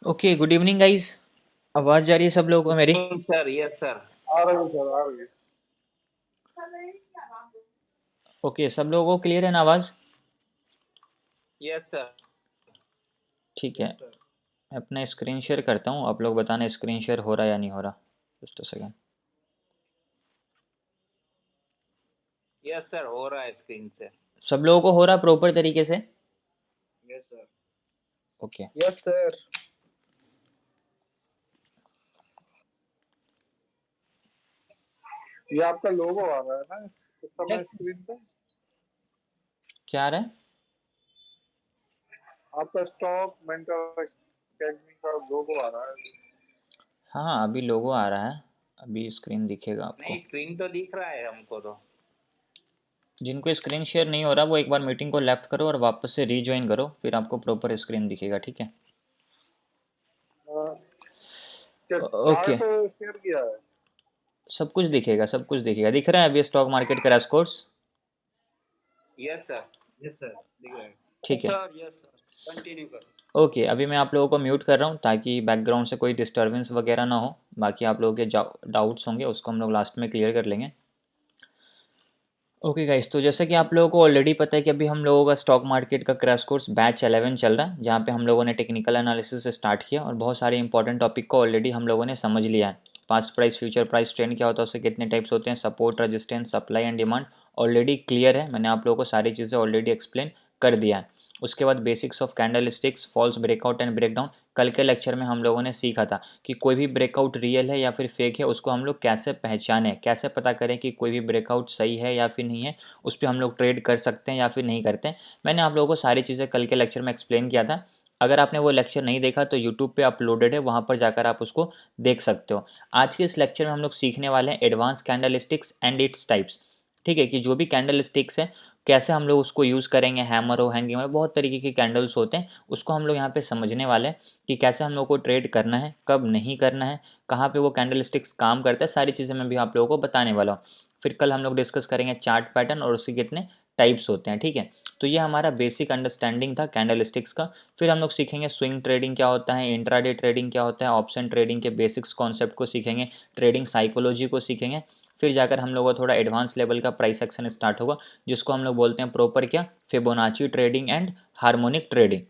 Okay, good evening guys. आवाज़ जा रही है सब लोगों को मेरी? Sir yes sir. आ रही है सर, आ रही है। ओके, सब लोगों को क्लियर है ना आवाज़? Yes sir. ठीक है, मैं अपना स्क्रीन शेयर करता हूँ, आप लोग बताना स्क्रीन शेयर हो रहा है या नहीं हो रहा। Just a second. Yes sir, हो रहा है स्क्रीन से। सब लोगों को हो रहा प्रॉपर तरीके से? Yes sir. Okay, yes sir. ये आपका लोगो आ रहा है ना इस समय स्क्रीन पे? क्या आ रहा है? आपका स्टॉक मेंटर अकेडमी का लोगो आ रहा है। हाँ, अभी लोगो आ रहा है, अभी स्क्रीन दिखेगा आपको। नहीं, स्क्रीन तो दिख रहा है हमको तो। जिनको स्क्रीन शेयर नहीं हो रहा वो एक बार मीटिंग को लेफ्ट करो और वापस से रीज्वाइन करो, फिर आपको प्रॉपर स्क्रीन दिखेगा, ठीक है? क्या ओके, चार्ट शेयर किया है? सब कुछ दिखेगा, सब कुछ दिखेगा। दिख रहा है अभी stock market crash course? Yes sir. Yes sir, दिख रहा है। ठीक है। सर यस सर, कंटिन्यू करो। ओके, अभी मैं आप लोगों को म्यूट कर रहा हूँ ताकि बैकग्राउंड से कोई डिस्टरबेंस वगैरह ना हो। बाकी आप लोगों के डाउट्स होंगे उसको हम लोग लास्ट में क्लियर कर लेंगे। ओके गाइस, तो जैसा कि आप लोगों को ऑलरेडी पता है कि अभी हम लोगों का स्टॉक मार्केट का क्रैश कोर्स बैच 11 चल रहा है, जहाँ पे हम लोगों ने टेक्निकल एनालिसिस से स्टार्ट किया और बहुत सारे इंपॉर्टेंट टॉपिक को ऑलरेडी हम लोगों ने समझ लिया है। Past price, future price, trend क्या होता है, उससे कितने टाइप्स होते हैं, support, resistance, supply and demand already clear है। मैंने आप लोगों को सारी चीज़ें ऑलरेडी एक्सप्लेन कर दिया है। उसके बाद basics of candlesticks, false breakout and breakdown. कल के लेक्चर में हम लोगों ने सीखा था कि कोई भी ब्रेकआउट रियल है या फिर फेक है, उसको हम लोग कैसे पहचानें, कैसे पता करें कि कोई भी ब्रेकआउट सही है या फिर नहीं है, उस पर हम लोग ट्रेड कर सकते हैं या फिर नहीं करते हैं। मैंने आप लोगों को सारी चीज़ें कल के लेक्चर में एक्सप्लेन किया था। अगर आपने वो लेक्चर नहीं देखा तो यूट्यूब पे अपलोडेड है, वहाँ पर जाकर आप उसको देख सकते हो। आज के इस लेक्चर में हम लोग सीखने वाले हैं advance candle sticks and its types. ठीक है, कि जो भी कैंडल स्टिक्स है कैसे हम लोग उसको यूज़ करेंगे, हैमर हो, हैंगिंग हो, बहुत तरीके के कैंडल्स होते हैं, उसको हम लोग यहाँ पे समझने वाले हैं कि कैसे हम लोग को ट्रेड करना है, कब नहीं करना है, कहाँ पे वो कैंडल स्टिक्स काम करता है, सारी चीज़ें मैं भी आप लोगों को बताने वाला हूँ। फिर कल हम लोग डिस्कस करेंगे चार्ट पैटर्न और उसके कितने टाइप्स होते हैं, ठीक है? तो ये हमारा बेसिक अंडरस्टैंडिंग था कैंडल स्टिक्स का। फिर हम लोग सीखेंगे स्विंग ट्रेडिंग क्या होता है, इंट्राडे ट्रेडिंग क्या होता है, ऑप्शन ट्रेडिंग के बेसिक्स कॉन्सेप्ट को सीखेंगे, ट्रेडिंग साइकोलॉजी को सीखेंगे। फिर जाकर हम लोग को थोड़ा एडवांस लेवल का प्राइस एक्शन स्टार्ट होगा, जिसको हम लोग बोलते हैं प्रॉपर क्या, Fibonacci trading and harmonic trading.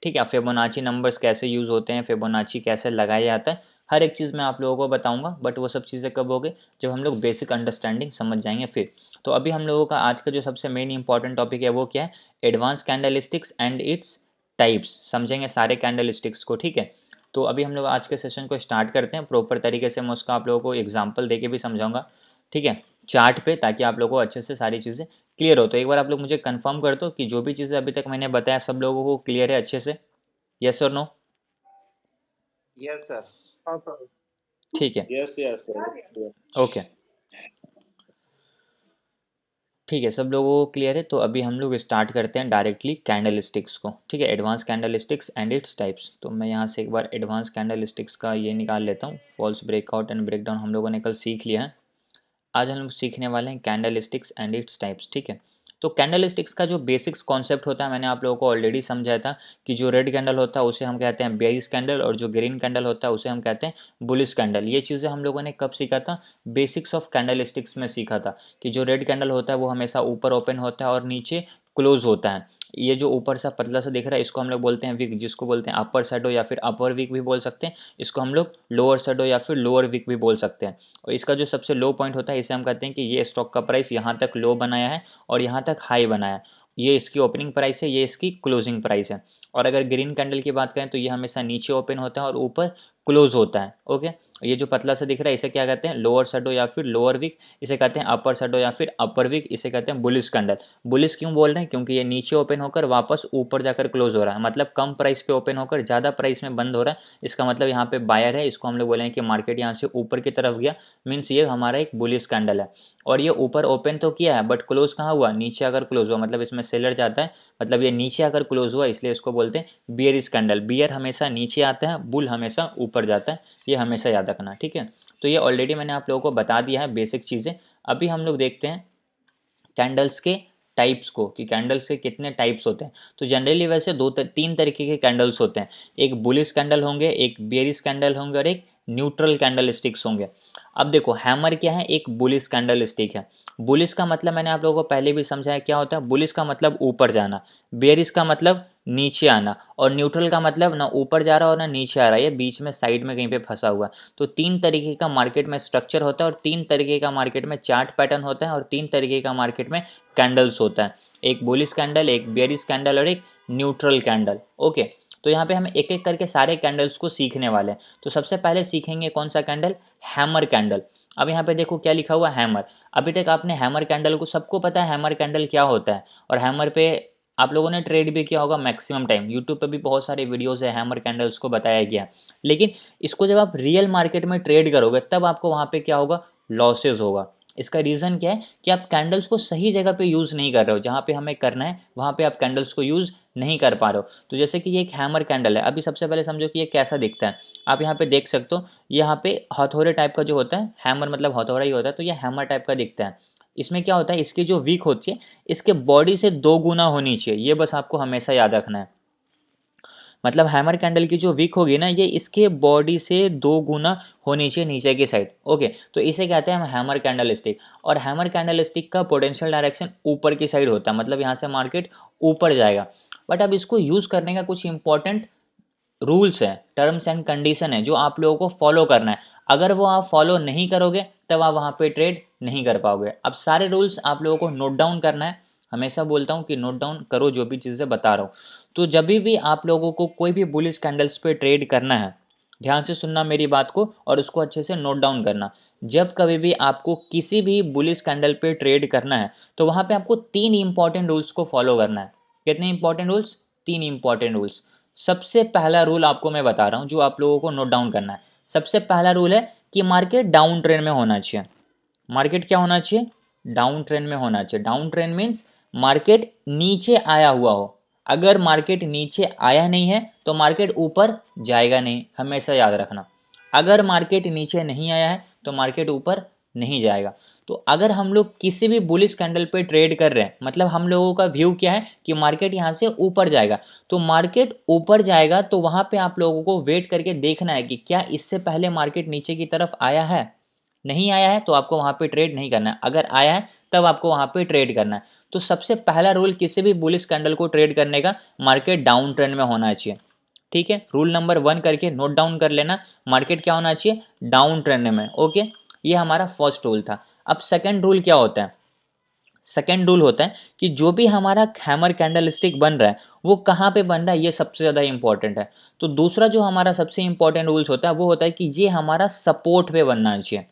ठीक है, फिबोनाची नंबर्स कैसे यूज़ होते हैं, फिबोनाची कैसे लगाया जाता है, हर एक चीज़ मैं आप लोगों को बताऊंगा। बट वो सब चीज़ें कब होगी, जब हम लोग बेसिक अंडरस्टैंडिंग समझ जाएंगे फिर। तो अभी हम लोगों का आज का जो सबसे मेन इंपॉर्टेंट टॉपिक है वो क्या है, advance candle sticks and its types. समझेंगे सारे कैंडल स्टिक्स को, ठीक है? तो अभी हम लोग आज के सेशन को स्टार्ट करते हैं प्रॉपर तरीके से। मैं उसका आप लोगों को एग्जाम्पल दे के भी समझाऊंगा, ठीक है, चार्ट पे, ताकि आप लोगों को अच्छे से सारी चीज़ें क्लियर हो। तो एक बार आप लोग मुझे कंफर्म कर दो कि जो भी चीज़ें अभी तक मैंने बताया सब लोगों को क्लियर है अच्छे से, यस और नो? Yes sir. हाँ सर। ठीक है, Yes, yes, sir. ओके, ठीक है, सब लोगों को क्लियर है। तो अभी हम लोग स्टार्ट करते हैं डायरेक्टली कैंडल स्टिक्स को, ठीक है, advance candle sticks and its types. तो मैं यहाँ से एक बार एडवांस कैंडल स्टिक्स का ये निकाल लेता हूँ, फॉल्स ब्रेकआउट एंड ब्रेकडाउन हम लोगों ने कल सीख लिया है। आज हम लोग सीखने वाले हैं candle sticks and its types, ठीक है? तो कैंडल स्टिक्स का जो बेसिक्स कॉन्सेप्ट होता है मैंने आप लोगों को ऑलरेडी समझाया था कि जो रेड कैंडल होता है उसे हम कहते हैं बेयरिश कैंडल, और जो ग्रीन कैंडल होता है उसे हम कहते हैं बुलिश कैंडल। ये चीज़ें हम लोगों ने कब सीखा था, बेसिक्स ऑफ कैंडल स्टिक्स में सीखा था कि जो रेड कैंडल होता है वो हमेशा ऊपर ओपन होता है और नीचे क्लोज होता है। ये जो ऊपर सा पतला सा दिख रहा है इसको हम लोग बोलते हैं विक, जिसको बोलते हैं अपर शैडो या फिर अपर विक भी बोल सकते हैं। इसको हम लोग लोअर शैडो या फिर लोअर विक भी बोल सकते हैं। और इसका जो सबसे लो पॉइंट होता है इसे हम कहते हैं कि ये स्टॉक का प्राइस यहाँ तक लो बनाया है और यहाँ तक हाई बनाया है, ये इसकी ओपनिंग प्राइस है, ये इसकी क्लोजिंग प्राइस है। और अगर ग्रीन कैंडल की बात करें तो ये हमेशा नीचे ओपन होता है और ऊपर क्लोज होता है, ओके? ये जो पतला सा दिख रहा है इसे क्या कहते हैं, लोअर शैडो या फिर लोअर विक। इसे कहते हैं अपर शैडो या फिर अपर विक। इसे कहते हैं बुलिश कैंडल। बुलिश क्यों बोल रहे हैं, क्योंकि ये नीचे ओपन होकर वापस ऊपर जाकर क्लोज हो रहा है, मतलब कम प्राइस पे ओपन होकर ज़्यादा प्राइस में बंद हो रहा है। इसका मतलब यहाँ पे बायर है, इसको हम लोग बोलेंगे कि मार्केट यहाँ से ऊपर की तरफ गया, मीन्स ये हमारा एक बुलिश कैंडल है। और ये ऊपर ओपन तो किया है बट क्लोज कहाँ हुआ, नीचे अगर क्लोज हुआ, मतलब इसमें सेलर जाता है, मतलब ये नीचे अगर क्लोज हुआ, इसलिए इसको बोलते हैं बियरिश कैंडल। बियर हमेशा नीचे आता है, बुल हमेशा ऊपर जाता है, ये हमेशा याद रखना, ठीक है? तो ये ऑलरेडी मैंने आप लोगों को बता दिया है बेसिक चीज़ें। अभी हम लोग देखते हैं कैंडल्स के टाइप्स को कि कैंडल्स के कितने टाइप्स होते हैं, तो जनरली वैसे तीन तरीके के कैंडल्स होते हैं। एक बुलिश कैंडल होंगे, एक बेयरिश कैंडल होंगे और एक न्यूट्रल कैंडल स्टिक्स होंगे। अब देखो हैमर क्या है, एक बुलिश कैंडल स्टिक है। बुलिश का मतलब मैंने आप लोगों को पहले भी समझाया क्या होता है। बुलिश का मतलब ऊपर जाना, बेयरिश का मतलब नीचे आना, और न्यूट्रल का मतलब ना ऊपर जा रहा और ना नीचे आ रहा है, ये बीच में साइड में कहीं पे फंसा हुआ है। तो तीन तरीके का मार्केट में स्ट्रक्चर होता है और तीन तरीके का मार्केट में चार्ट पैटर्न होता है और तीन तरीके का मार्केट में कैंडल्स होता है। एक बुलिश कैंडल, एक बेयरिश कैंडल और एक न्यूट्रल कैंडल। ओके, तो यहाँ पे हम एक एक करके सारे कैंडल्स को सीखने वाले हैं। तो सबसे पहले सीखेंगे कौन सा कैंडल, हैमर कैंडल। अब यहाँ पे देखो क्या लिखा हुआ है, हैमर। अभी तक आपने हैमर कैंडल को, सबको पता है हैमर कैंडल क्या होता है, और हैमर पे आप लोगों ने ट्रेड भी किया होगा मैक्सिमम टाइम। यूट्यूब पे भी बहुत सारे वीडियोस है हैमर कैंडल्स को बताया गया। लेकिन इसको जब आप रियल मार्केट में ट्रेड करोगे तब आपको वहाँ पे क्या होगा, लॉसेज होगा। इसका रीज़न क्या है कि आप कैंडल्स को सही जगह पे यूज़ नहीं कर रहे हो, जहाँ पे हमें करना है वहाँ पे आप कैंडल्स को यूज़ नहीं कर पा रहे हो। तो जैसे कि ये एक हैमर कैंडल है, अभी सबसे पहले समझो कि ये कैसा दिखता है। आप यहाँ पे देख सकते हो, यहाँ पे हथौड़े टाइप का जो होता है, हैमर मतलब हथौड़ा ही होता है, तो ये हैमर टाइप का दिखता है। इसमें क्या होता है, इसकी जो वीक होती है इसके बॉडी से 2 गुना होनी चाहिए, ये बस आपको हमेशा याद रखना है। मतलब हैमर कैंडल की जो वीक होगी ना, ये इसके बॉडी से 2 गुना होनी चाहिए नीचे की साइड। ओके, तो इसे कहते हैं हम हैमर कैंडल स्टिक। और हैमर कैंडल स्टिक का पोटेंशियल डायरेक्शन ऊपर की साइड होता है, मतलब यहाँ से मार्केट ऊपर जाएगा। बट अब इसको यूज़ करने का कुछ इंपॉर्टेंट रूल्स हैं, टर्म्स एंड कंडीशन है जो आप लोगों को फॉलो करना है। अगर वो आप फॉलो नहीं करोगे तब आप वहाँ पे ट्रेड नहीं कर पाओगे। अब सारे रूल्स आप लोगों को नोट डाउन करना है। हमेशा बोलता हूँ कि नोट डाउन करो जो भी चीज़ें बता रहा हूँ। तो जब भी आप लोगों को कोई भी बुलिश कैंडल्स पे ट्रेड करना है, ध्यान से सुनना मेरी बात को और उसको अच्छे से नोट डाउन करना। जब कभी भी आपको किसी भी बुलिश कैंडल पे ट्रेड करना है तो वहाँ पे आपको 3 इंपॉर्टेंट रूल्स को फॉलो करना है। कितने इंपॉर्टेंट रूल्स, 3 इंपॉर्टेंट रूल्स। सबसे पहला रूल आपको मैं बता रहा हूँ जो आप लोगों को नोट डाउन करना है। सबसे पहला रूल है कि मार्केट डाउन ट्रेंड में होना चाहिए। मार्केट क्या होना चाहिए, डाउन ट्रेंड में होना चाहिए। डाउन ट्रेंड मीन्स मार्केट नीचे आया हुआ हो। अगर मार्केट नीचे आया नहीं है तो मार्केट ऊपर जाएगा नहीं, हमेशा याद रखना। अगर मार्केट नीचे नहीं आया है तो मार्केट ऊपर नहीं जाएगा। तो अगर हम लोग किसी भी बुलिश कैंडल पे ट्रेड कर रहे हैं, मतलब हम लोगों का व्यू क्या है कि मार्केट यहाँ से ऊपर जाएगा, तो मार्केट ऊपर जाएगा तो वहाँ पे आप लोगों को वेट करके देखना है कि क्या इससे पहले मार्केट नीचे की तरफ आया है। नहीं आया है तो आपको वहाँ पे ट्रेड नहीं करना है, अगर आया है तब आपको वहाँ पे ट्रेड करना है। तो सबसे पहला रूल किसी भी बुलिश कैंडल को ट्रेड करने का, मार्केट डाउन ट्रेंड में होना चाहिए। ठीक है, रूल नंबर 1 करके नोट डाउन कर लेना, मार्केट क्या होना चाहिए, डाउन ट्रेंड में। ओके, ये हमारा फर्स्ट रूल था। अब सेकंड रूल क्या होता है, सेकेंड रूल होता है कि जो भी हमारा हैमर कैंडल स्टिक बन रहा है वो कहाँ पे बन रहा है, ये सबसे ज़्यादा इंपॉर्टेंट है। तो दूसरा जो हमारा सबसे इंपॉर्टेंट रूल्स होता है वो होता है कि ये हमारा सपोर्ट पे बनना चाहिए।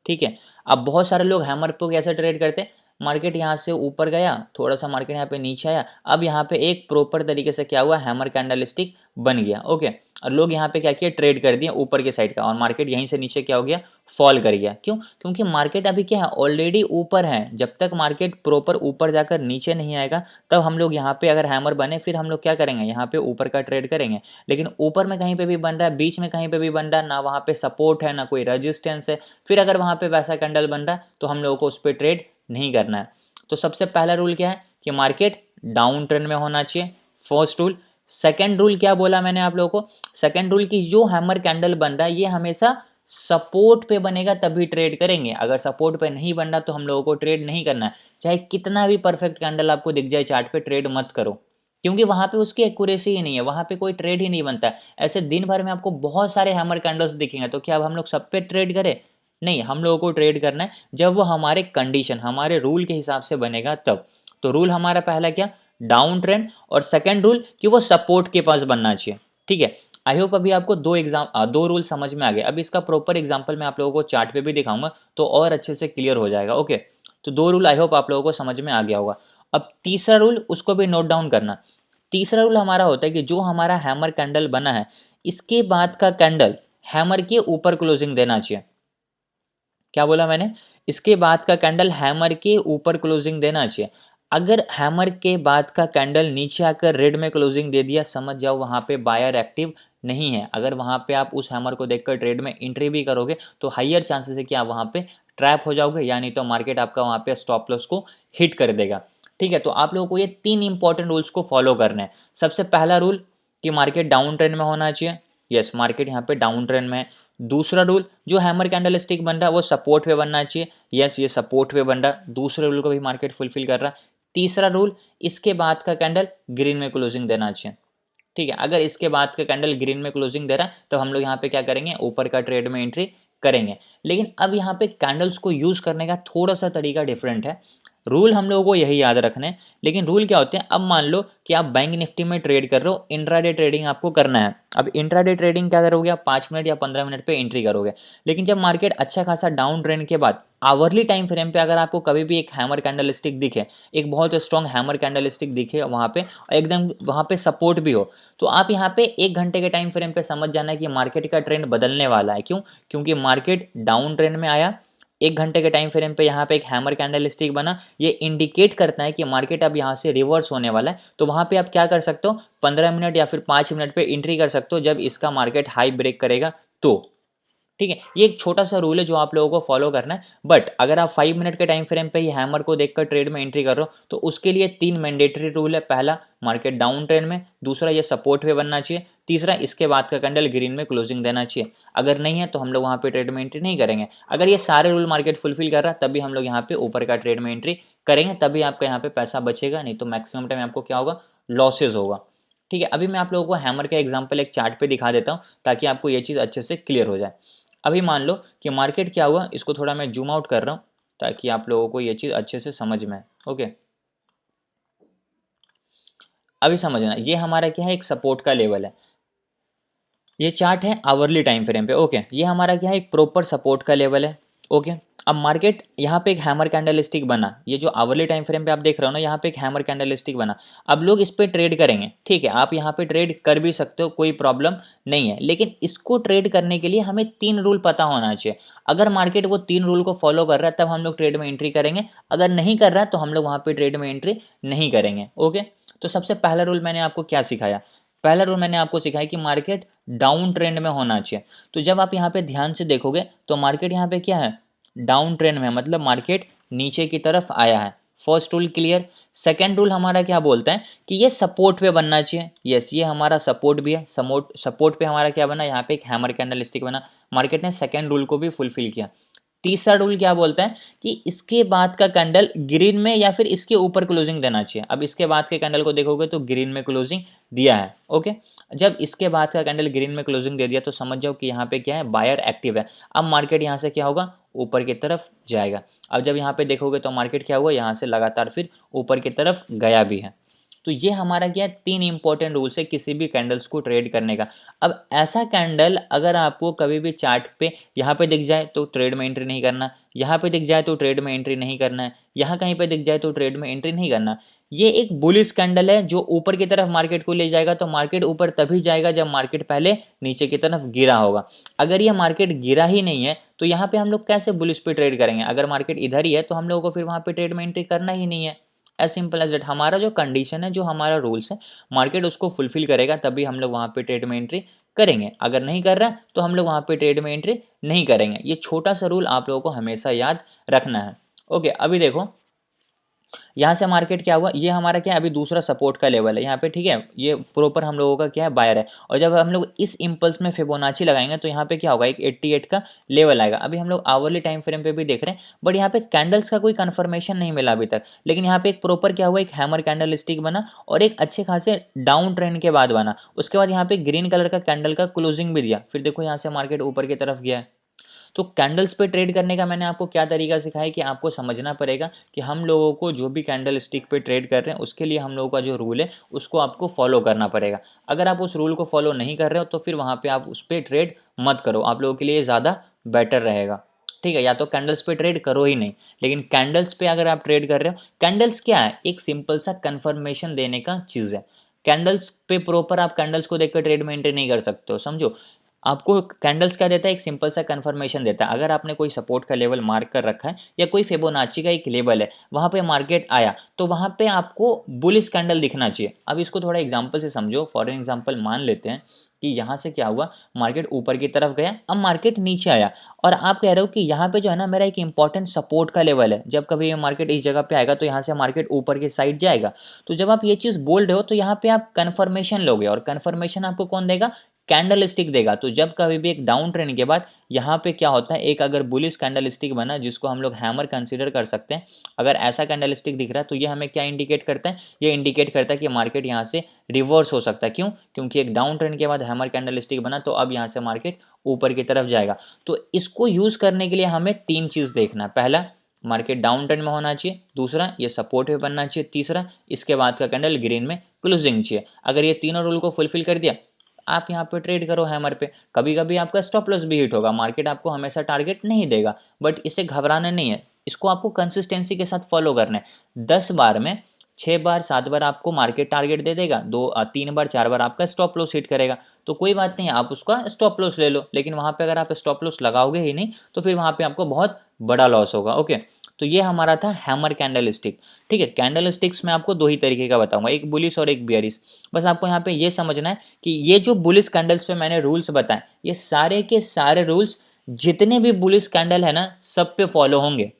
ठीक है, अब बहुत सारे लोग हैमर पे कैसे ट्रेड करते हैं, मार्केट यहाँ से ऊपर गया, थोड़ा सा मार्केट यहाँ पे नीचे आया, अब यहाँ पे एक प्रॉपर तरीके से क्या हुआ, हैमर कैंडल स्टिक बन गया। ओके, और लोग यहाँ पे क्या किया, ट्रेड कर दिया ऊपर के साइड का, और मार्केट यहीं से नीचे क्या हो गया, फॉल कर गया। क्यों, क्योंकि मार्केट अभी क्या है, ऑलरेडी ऊपर है। जब तक मार्केट प्रॉपर ऊपर जाकर नीचे नहीं आएगा तब हम लोग यहाँ पे अगर हैमर बने फिर हम लोग क्या करेंगे, यहाँ पे ऊपर का ट्रेड करेंगे। लेकिन ऊपर में कहीं पे भी बन रहा है, बीच में कहीं पे भी बन रहा है, ना वहाँ पे सपोर्ट है ना कोई रेजिस्टेंस है, फिर अगर वहाँ पे वैसा कैंडल बन रहा है तो हम लोगों को उस पर ट्रेड नहीं करना है। तो सबसे पहला रूल क्या है कि मार्केट डाउन ट्रेंड में होना चाहिए, फर्स्ट रूल। सेकेंड रूल क्या बोला मैंने आप लोगों को, सेकेंड रूल की जो हैमर कैंडल बन रहा है ये हमेशा सपोर्ट पे बनेगा तभी ट्रेड करेंगे। अगर सपोर्ट पे नहीं बन रहा तो हम लोगों को ट्रेड नहीं करना है। चाहे कितना भी परफेक्ट कैंडल आपको दिख जाए चार्ट पे, ट्रेड मत करो, क्योंकि वहाँ पे उसकी एक्यूरेसी ही नहीं है, वहाँ पे कोई ट्रेड ही नहीं बनता है। ऐसे दिन भर में आपको बहुत सारे हैमर कैंडल्स दिखेंगे, तो क्या अब हम लोग सब पे ट्रेड करें, नहीं, हम लोगों को ट्रेड करना है जब वो हमारे कंडीशन, हमारे रूल के हिसाब से बनेगा तब। तो रूल हमारा पहला क्या, डाउन ट्रेंड, और सेकेंड रूल कि वो सपोर्ट के पास बनना चाहिए। ठीक है, आई होप अभी आपको दो रूल समझ में आ गए। अभी इसका प्रॉपर एग्जांपल मैं आप लोगों को चार्ट पे भी दिखाऊंगा तो और अच्छे से क्लियर हो जाएगा। ओके, तो 2 रूल आई होप आप लोगों को समझ में आ गया होगा। अब तीसरा रूल, उसको भी नोट डाउन करना। तीसरा रूल हमारा होता है कि जो हमारा हैमर कैंडल बना है इसके बाद का कैंडल हैमर के ऊपर क्लोजिंग देना चाहिए। क्या बोला मैंने, इसके बाद का कैंडल हैमर के ऊपर क्लोजिंग देना चाहिए। अगर हैमर के बाद का कैंडल नीचे आकर रेड में क्लोजिंग दे दिया, समझ जाओ वहाँ पे बायर एक्टिव नहीं है। अगर वहाँ पे आप उस हैमर को देखकर ट्रेड में एंट्री भी करोगे तो हाईयर चांसेस है कि आप वहाँ पे ट्रैप हो जाओगे, यानी तो मार्केट आपका वहाँ पे स्टॉप लॉस को हिट कर देगा। ठीक है, तो आप लोगों को ये 3 इंपॉर्टेंट रूल्स को फॉलो करने हैं। सबसे पहला रूल कि मार्केट डाउन ट्रेंड में होना चाहिए। यस, मार्केट यहाँ पे डाउन ट्रेंड में है। दूसरा रूल, जो हैमर कैंडल स्टिक बन रहा है वो सपोर्ट पे बनना चाहिए। यस, ये सपोर्ट पे बन रहा है, दूसरे रूल को भी मार्केट फुलफिल कर रहा है। तीसरा रूल, इसके बाद का कैंडल ग्रीन में क्लोजिंग देना चाहिए। ठीक है, अगर इसके बाद का कैंडल ग्रीन में क्लोजिंग दे रहा है तो हम लोग यहाँ पे क्या करेंगे, ऊपर का ट्रेड में एंट्री करेंगे। लेकिन अब यहाँ पे कैंडल्स को यूज़ करने का थोड़ा सा तरीका डिफरेंट है। रूल हम लोगों को यही याद रखने हैं, लेकिन रूल क्या होते हैं, अब मान लो कि आप बैंक निफ्टी में ट्रेड कर रहे हो, इंट्राडे ट्रेडिंग आपको करना है। अब इंट्राडे ट्रेडिंग क्या करोगे आप, 5 मिनट या 15 मिनट पे एंट्री करोगे। लेकिन जब मार्केट अच्छा खासा डाउन ट्रेंड के बाद आवरली टाइम फ्रेम पे अगर आपको कभी भी एक हैमर कैंडल स्टिक दिखे, एक बहुत स्ट्रॉन्ग हैमर कैंडल स्टिक दिखे वहाँ पे, और एकदम वहाँ पे सपोर्ट भी हो, तो आप यहाँ पे 1 घंटे के टाइम फ्रेम पे समझ जाना है कि मार्केट का ट्रेंड बदलने वाला है। क्यों? क्योंकि मार्केट डाउन ट्रेंड में आया, 1 घंटे के टाइम फ्रेम पे यहाँ पे एक हैमर कैंडल स्टिक बना, ये इंडिकेट करता है कि मार्केट अब यहाँ से रिवर्स होने वाला है। तो वहाँ पे आप क्या कर सकते हो, 15 मिनट या फिर 5 मिनट पे एंट्री कर सकते हो जब इसका मार्केट हाई ब्रेक करेगा तो। ठीक है, ये एक छोटा सा रूल है जो आप लोगों को फॉलो करना है। बट अगर आप 5 मिनट के टाइम फ्रेम पे ही हैमर को देखकर ट्रेड में एंट्री कर रहे हो तो उसके लिए 3 मैंडेटरी रूल है। पहला, मार्केट डाउन ट्रेंड में। दूसरा, ये सपोर्ट पे बनना चाहिए। तीसरा, इसके बाद का कैंडल ग्रीन में क्लोजिंग देना चाहिए। अगर नहीं है तो हम लोग वहाँ पे ट्रेड में एंट्री नहीं करेंगे। अगर ये सारे रूल मार्केट फुलफिल कर रहा है तभी हम लोग यहाँ पे ऊपर का ट्रेड में एंट्री करेंगे, तभी आपका यहाँ पे पैसा बचेगा, नहीं तो मैक्सिमम टाइम आपको क्या होगा, लॉसेज होगा। ठीक है, अभी मैं आप लोगों को हैमर का एग्जाम्पल एक चार्ट पे दिखा देता हूँ ताकि आपको ये चीज़ अच्छे से क्लियर हो जाए। अभी मान लो कि मार्केट क्या हुआ, इसको थोड़ा मैं जूम आउट कर रहा हूँ ताकि आप लोगों को ये चीज़ अच्छे से समझ में आए। ओके, अभी समझना, ये हमारा क्या है, एक सपोर्ट का लेवल है। ये चार्ट है आवरली टाइम फ्रेम पे। ओके, ये हमारा क्या है, एक प्रॉपर सपोर्ट का लेवल है। ओके, अब मार्केट यहाँ पे एक हैमर कैंडल स्टिक बना, ये जो आवरली टाइम फ्रेम पे आप देख रहे हो ना, यहाँ पे एक हैमर कैंडल स्टिक बना। अब लोग इस पे ट्रेड करेंगे। ठीक है, आप यहाँ पे ट्रेड कर भी सकते हो, कोई प्रॉब्लम नहीं है, लेकिन इसको ट्रेड करने के लिए हमें 3 रूल पता होना चाहिए। अगर मार्केट वो 3 रूल को फॉलो कर रहा है तब हम लोग ट्रेड में एंट्री करेंगे, अगर नहीं कर रहा है तो हम लोग वहाँ पे ट्रेड में एंट्री नहीं करेंगे। ओके, तो सबसे पहला रूल मैंने आपको क्या सिखाया, पहला रूल मैंने आपको सिखाया कि मार्केट डाउन ट्रेंड में होना चाहिए। तो जब आप यहाँ पे ध्यान से देखोगे तो मार्केट यहाँ पे क्या है, डाउन ट्रेंड में है, मतलब मार्केट नीचे की तरफ आया है। First rule clear. Second rule हमारा क्या बोलता है कि ये सपोर्ट पे बनना चाहिए। यस, ये हमारा सपोर्ट भी है। सपोर्ट पे हमारा क्या बना, यहाँ पे एक हैमर कैंडल स्टिक बना, मार्केट ने सेकेंड रूल को भी फुलफिल किया। तीसरा रूल क्या बोलता है कि इसके बाद का कैंडल ग्रीन में या फिर इसके ऊपर क्लोजिंग देना चाहिए। अब इसके बाद के कैंडल को देखोगे तो ग्रीन में क्लोजिंग दिया है। ओके, जब इसके बाद का कैंडल ग्रीन में क्लोजिंग दे दिया तो समझ जाओ कि यहाँ पे क्या है, बायर एक्टिव है। अब मार्केट यहाँ से क्या होगा, ऊपर की तरफ जाएगा। अब जब यहाँ पे देखोगे तो मार्केट क्या हुआ, यहाँ से लगातार फिर ऊपर की तरफ गया भी है। तो ये हमारा क्या है, 3 इंपॉर्टेंट रूल्स है किसी भी कैंडल्स को ट्रेड करने का। अब ऐसा कैंडल अगर आपको कभी भी चार्ट पे यहाँ पे दिख जाए तो ट्रेड में एंट्री नहीं करना, यहाँ पे दिख जाए तो ट्रेड में एंट्री नहीं करना है, यहाँ कहीं पे दिख जाए तो ट्रेड में एंट्री नहीं करना। ये एक बुलिश कैंडल है जो ऊपर की तरफ मार्केट को ले जाएगा। तो मार्केट ऊपर तभी जाएगा जब मार्केट पहले नीचे की तरफ गिरा होगा। अगर ये मार्केट गिरा ही नहीं है तो यहाँ पे हम लोग कैसे बुलिश पे ट्रेड करेंगे। अगर मार्केट इधर ही है तो हम लोगों को फिर वहाँ पे ट्रेड में एंट्री करना ही नहीं है। एज सिंपल एज दैट, हमारा जो कंडीशन है, जो हमारा रूल्स है, मार्केट उसको फुलफिल करेगा तभी हम लोग वहाँ पे ट्रेड में एंट्री करेंगे। अगर नहीं कर रहा है तो हम लोग वहाँ पे ट्रेड में एंट्री नहीं करेंगे। ये छोटा सा रूल आप लोगों को हमेशा याद रखना है। ओके, अभी देखो यहाँ से मार्केट क्या हुआ, ये हमारा क्या है, अभी दूसरा सपोर्ट का लेवल है यहाँ पे। ठीक है, ये प्रॉपर हम लोगों का क्या है, बायर है। और जब हम लोग इस इम्पल्स में फिबोनाची लगाएंगे तो यहाँ पे क्या होगा, एक 88 का लेवल आएगा। अभी हम लोग आवरली टाइम फ्रेम पे भी देख रहे हैं, बट यहाँ पे कैंडल्स का कोई कन्फर्मेशन नहीं मिला अभी तक। लेकिन यहाँ पे एक प्रॉपर क्या हुआ, एक हैमर कैंडल स्टिक बना और एक अच्छे खासे डाउन ट्रेंड के बाद बना। उसके बाद यहाँ पे ग्रीन कलर का कैंडल का क्लोजिंग भी दिया। फिर देखो यहाँ से मार्केट ऊपर की तरफ गया है। तो कैंडल्स पे ट्रेड करने का मैंने आपको क्या तरीका सिखाया कि आपको समझना पड़ेगा कि हम लोगों को जो भी कैंडल स्टिक पे ट्रेड कर रहे हैं उसके लिए हम लोगों का जो रूल है उसको आपको फॉलो करना पड़ेगा। अगर आप उस रूल को फॉलो नहीं कर रहे हो तो फिर वहाँ पे आप उस पर ट्रेड मत करो, आप लोगों के लिए ज़्यादा बेटर रहेगा। ठीक है, या तो कैंडल्स पे ट्रेड करो ही नहीं, लेकिन कैंडल्स पे अगर आप ट्रेड कर रहे हो, कैंडल्स क्या है, एक सिंपल सा कन्फर्मेशन देने का चीज़ है। कैंडल्स पे प्रॉपर आप कैंडल्स को देखकर ट्रेड में एंट्री नहीं कर सकते हो, समझो। आपको कैंडल्स क्या देता है, एक सिंपल सा कन्फर्मेशन देता है। अगर आपने कोई सपोर्ट का लेवल मार्क कर रखा है या कोई फिबोनाची का एक लेवल है, वहाँ पे मार्केट आया तो वहाँ पे आपको बुलिश कैंडल दिखना चाहिए। अब इसको थोड़ा एग्जांपल से समझो। फॉर एग्जांपल मान लेते हैं कि यहाँ से क्या हुआ, मार्केट ऊपर की तरफ गया, अब मार्केट नीचे आया और आप कह रहे हो कि यहाँ पे जो है ना मेरा एक इंपॉर्टेंट सपोर्ट का लेवल है, जब कभी ये मार्केट इस जगह पे आएगा तो यहाँ से मार्केट ऊपर की साइड जाएगा। तो जब आप ये चीज़ बोल रहे हो तो यहाँ पे आप कन्फर्मेशन लोगे और कन्फर्मेशन आपको कौन देगा, कैंडल स्टिक देगा। तो जब कभी भी एक डाउन ट्रेंड के बाद यहाँ पे क्या होता है, एक अगर बुलिश कैंडल स्टिक बना जिसको हम लोग हैमर कंसीडर कर सकते हैं, अगर ऐसा कैंडल स्टिक दिख रहा है तो ये हमें क्या इंडिकेट करता है, ये इंडिकेट करता है कि मार्केट यहाँ से रिवर्स हो सकता है। क्यों, क्योंकि एक डाउन ट्रेंड के बाद हैमर कैंडल स्टिक बना तो अब यहाँ से मार्केट ऊपर की तरफ जाएगा। तो इसको यूज़ करने के लिए हमें 3 चीज़ देखना है, पहला मार्केट डाउन ट्रेंड में होना चाहिए, दूसरा ये सपोर्ट पे बनना चाहिए, तीसरा इसके बाद का कैंडल ग्रीन में क्लोजिंग चाहिए। अगर ये तीनों रूल को फुलफिल कर दिया आप यहाँ पे ट्रेड करो हैमर पे। कभी कभी आपका स्टॉप लॉस भी हिट होगा, मार्केट आपको हमेशा टारगेट नहीं देगा, बट इससे घबराना नहीं है, इसको आपको कंसिस्टेंसी के साथ फॉलो करना है। 10 बार में 6 बार 7 बार आपको मार्केट टारगेट दे देगा, 3 बार 4 बार आपका स्टॉप लॉस हिट करेगा, तो कोई बात नहीं, आप उसका स्टॉप लॉस ले लो। लेकिन वहाँ पे अगर आप स्टॉप लॉस लगाओगे ही नहीं तो फिर वहाँ पे आपको बहुत बड़ा लॉस होगा। ओके, तो ये हमारा था हैमर कैंडल स्टिक। ठीक है, कैंडल स्टिक्स में आपको 2 ही तरीके का बताऊंगा, एक बुलिश और एक बियरिश। बस आपको यहाँ पे ये समझना है कि ये जो बुलिश कैंडल्स पे मैंने रूल्स बताए, ये सारे के सारे रूल्स जितने भी बुलिश कैंडल है ना सब पे फॉलो होंगे।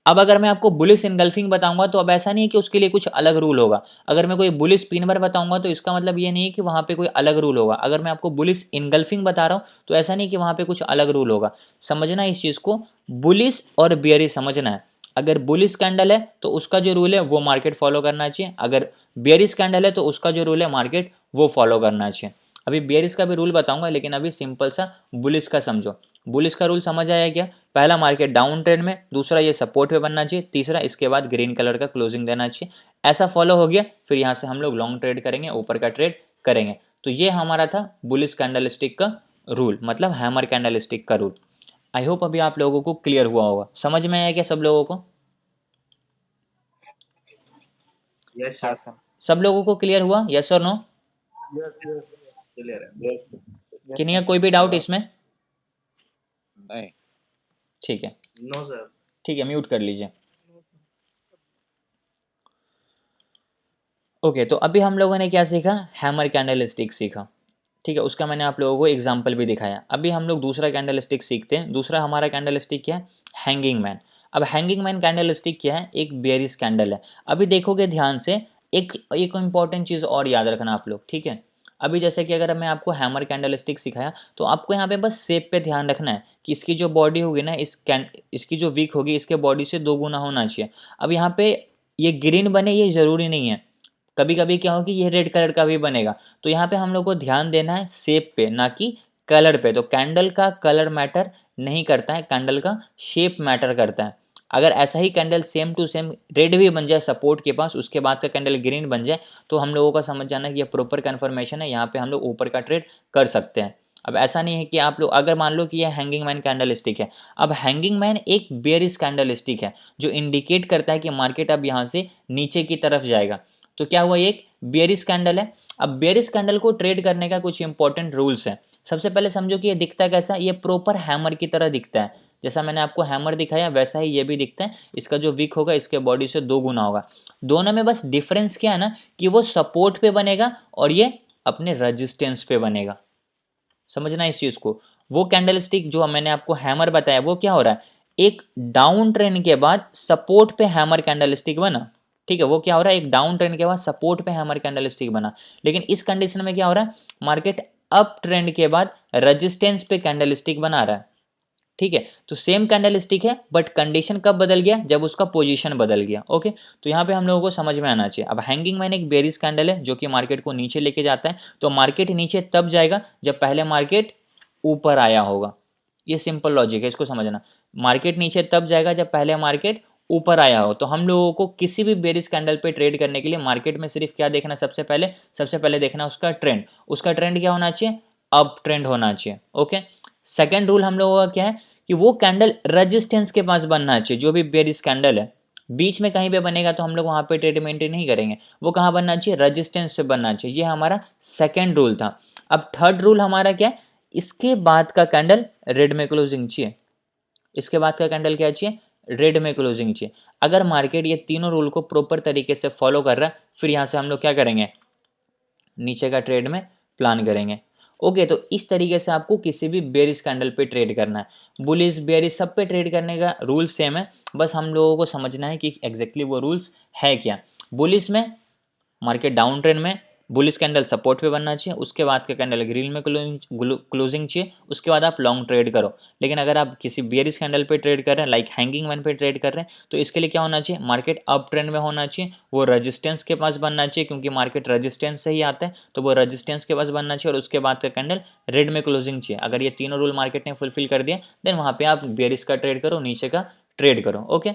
अब अगर मैं आपको बुलिश इनगल्फिंग बताऊंगा तो अब ऐसा नहीं है कि उसके लिए कुछ अलग रूल होगा। अगर मैं कोई बुलिश पिन बार बताऊंगा तो इसका मतलब ये नहीं है कि वहाँ पे कोई अलग रूल होगा। अगर मैं आपको बुलिश इनगल्फिंग बता रहा हूँ तो ऐसा नहीं कि वहाँ पे कुछ अलग रूल होगा। समझना इस चीज़ को, बुलिश और बियरिश समझना है। अगर बुलिश कैंडल है तो उसका जो रूल है वो मार्केट फॉलो करना चाहिए, अगर बियरिश कैंडल है तो उसका जो रूल है मार्केट वो फॉलो करना चाहिए। अभी बियरिश का भी रूल बताऊंगा, लेकिन अभी सिंपल सा बुलिश का समझो। बुलिश का रूल समझ आया क्या, पहला मार्केट डाउन ट्रेंड में, दूसरा ये सपोर्ट पे बनना चाहिए, तीसरा इसके बाद ग्रीन कलर का क्लोजिंग देना चाहिए। ऐसा फॉलो हो गया, फिर यहाँ से हम लोग लॉन्ग ट्रेड करेंगे, ऊपर का ट्रेड करेंगे। तो ये हमारा था बुलिश कैंडल स्टिक का रूल, मतलब हैमर कैंडल स्टिक का रूल। आई होप अभी आप लोगों को क्लियर हुआ होगा, समझ में आया क्या सब लोगों को? Yes, हाँ sir. सर। सब लोगों को क्लियर हुआ, यस और नो? यस यस Clear है. यस कि नहीं है कोई भी डाउट इसमें? नहीं। ठीक है, No, sir. ठीक है, म्यूट कर लीजिए। ओके, तो अभी हम लोगों ने क्या सीखा, हैमर कैंडल स्टिक सीखा। ठीक है, उसका मैंने आप लोगों को एग्जाम्पल भी दिखाया। अभी हम लोग दूसरा कैंडल स्टिक सीखते हैं। दूसरा हमारा कैंडल स्टिक क्या है, हैंगिंग मैन। अब हैंगिंग मैन कैंडल स्टिक क्या है, एक बेयरिश कैंडल है। अभी देखोगे ध्यान से, एक एक इंपॉर्टेंट चीज़ और याद रखना आप लोग, ठीक है। अभी जैसे कि अगर मैं आपको हैमर कैंडल स्टिक सिखाया तो आपको यहाँ पे बस शेप पे ध्यान रखना है कि इसकी जो बॉडी होगी ना, इसकी जो विक होगी इसके बॉडी से 2 गुना होना चाहिए। अब यहाँ पे ये ग्रीन बने ये ज़रूरी नहीं है, कभी कभी क्या हो कि ये रेड कलर का भी बनेगा। तो यहाँ पे हम लोग को ध्यान देना है शेप पे, ना कि कलर पे। तो कैंडल का कलर मैटर नहीं करता है, कैंडल का शेप मैटर करता है। अगर ऐसा ही candle same to same red भी बन जाए सपोर्ट के पास, उसके बाद का कैंडल ग्रीन बन जाए, तो हम लोगों का समझ जाना कि ये प्रॉपर कन्फर्मेशन है, यहाँ पे हम लोग ऊपर का ट्रेड कर सकते हैं। अब ऐसा नहीं है कि आप लोग अगर मान लो कि यह हैंगिंग मैन कैंडल स्टिक है, अब हैंगिंग मैन एक बेयरिश कैंडल स्टिक है जो इंडिकेट करता है कि मार्केट अब यहाँ से नीचे की तरफ जाएगा। तो क्या हुआ, ये एक बेयरिश कैंडल है। अब बेयरिश कैंडल को ट्रेड करने का कुछ इंपॉर्टेंट रूल्स हैं। सबसे पहले समझो कि ये दिखता कैसा, ये प्रॉपर हैमर की तरह दिखता है। जैसा मैंने आपको हैमर दिखाया वैसा ही ये भी दिखता है। इसका जो विक होगा इसके बॉडी से 2 गुना होगा। दोनों में बस डिफरेंस क्या है ना, कि वो सपोर्ट पे बनेगा और ये अपने रजिस्टेंस पे बनेगा। समझना इस चीज़ को। वो कैंडल स्टिक जो मैंने आपको हैमर बताया वो क्या हो रहा है, एक डाउन ट्रेंड के बाद सपोर्ट पे हैमर कैंडल स्टिक बना। ठीक है, वो क्या हो रहा है, एक डाउन ट्रेंड के बाद सपोर्ट पे हैमर कैंडल स्टिक बना। लेकिन इस कंडीशन में क्या हो रहा है, मार्केट अप ट्रेंड के बाद रजिस्टेंस पे कैंडल स्टिक बना रहा है। ठीक है, तो सेम कैंडल स्टिक है बट कंडीशन कब बदल गया, जब उसका पोजीशन बदल गया। ओके, तो यहाँ पे हम लोगों को समझ में आना चाहिए। अब हैंगिंग मैन एक बेरिश कैंडल है जो कि मार्केट को नीचे लेके जाता है। तो मार्केट नीचे तब जाएगा जब पहले मार्केट ऊपर आया होगा। ये सिंपल लॉजिक है, इसको समझना। मार्केट नीचे तब जाएगा जब पहले मार्केट ऊपर आया हो। तो हम लोगों को किसी भी बेरिश कैंडल पे ट्रेड करने के लिए मार्केट में सिर्फ क्या देखना, सबसे पहले देखना उसका ट्रेंड। उसका ट्रेंड क्या होना चाहिए, अप ट्रेंड होना चाहिए। ओके, सेकेंड रूल हम लोगों का क्या है कि वो कैंडल रजिस्टेंस के पास बनना चाहिए। जो भी बेरिश कैंडल है बीच में कहीं पे बनेगा तो हम लोग वहाँ पे ट्रेड मेंटेन नहीं करेंगे, वो कहाँ बनना चाहिए, रजिस्टेंस पे बनना चाहिए। ये हमारा सेकेंड रूल था। अब थर्ड रूल हमारा क्या है, इसके बाद का कैंडल रेड में क्लोजिंग चाहिए। इसके बाद का कैंडल क्या चाहिए, रेड में क्लोजिंग चाहिए। अगर मार्केट ये तीनों रूल को प्रॉपर तरीके से फॉलो कर रहा है फिर यहाँ से हम लोग क्या करेंगे, नीचे का ट्रेड में प्लान करेंगे। ओके, तो इस तरीके से आपको किसी भी बेरिश कैंडल पे ट्रेड करना है। बुलिश बेरिश सब पे ट्रेड करने का रूल सेम है, बस हम लोगों को समझना है कि एग्जैक्टली वो रूल्स है क्या। बुलिश में मार्केट डाउन ट्रेंड में बुलिश कैंडल सपोर्ट पे बनना चाहिए, उसके बाद का कैंडल ग्रीन में क्लोजिंग चाहिए, उसके बाद आप लॉन्ग ट्रेड करो। लेकिन अगर आप किसी बेयरिश कैंडल पे ट्रेड कर रहे हैं, लाइक हैंगिंग वन पे ट्रेड कर रहे हैं, तो इसके लिए क्या होना चाहिए, मार्केट अप ट्रेंड में होना चाहिए, वो रजिस्टेंस के पास बनना चाहिए, क्योंकि मार्केट रजिस्टेंस से ही आता है, तो वो रजिस्टेंस के पास बनना चाहिए, और उसके बाद का कैंडल रेड में क्लोजिंग चाहिए। अगर ये तीनों रूल मार्केट ने फुलफिल कर दिया, देन वहाँ पे आप बेयरिश का ट्रेड करो, नीचे का ट्रेड करो। ओके,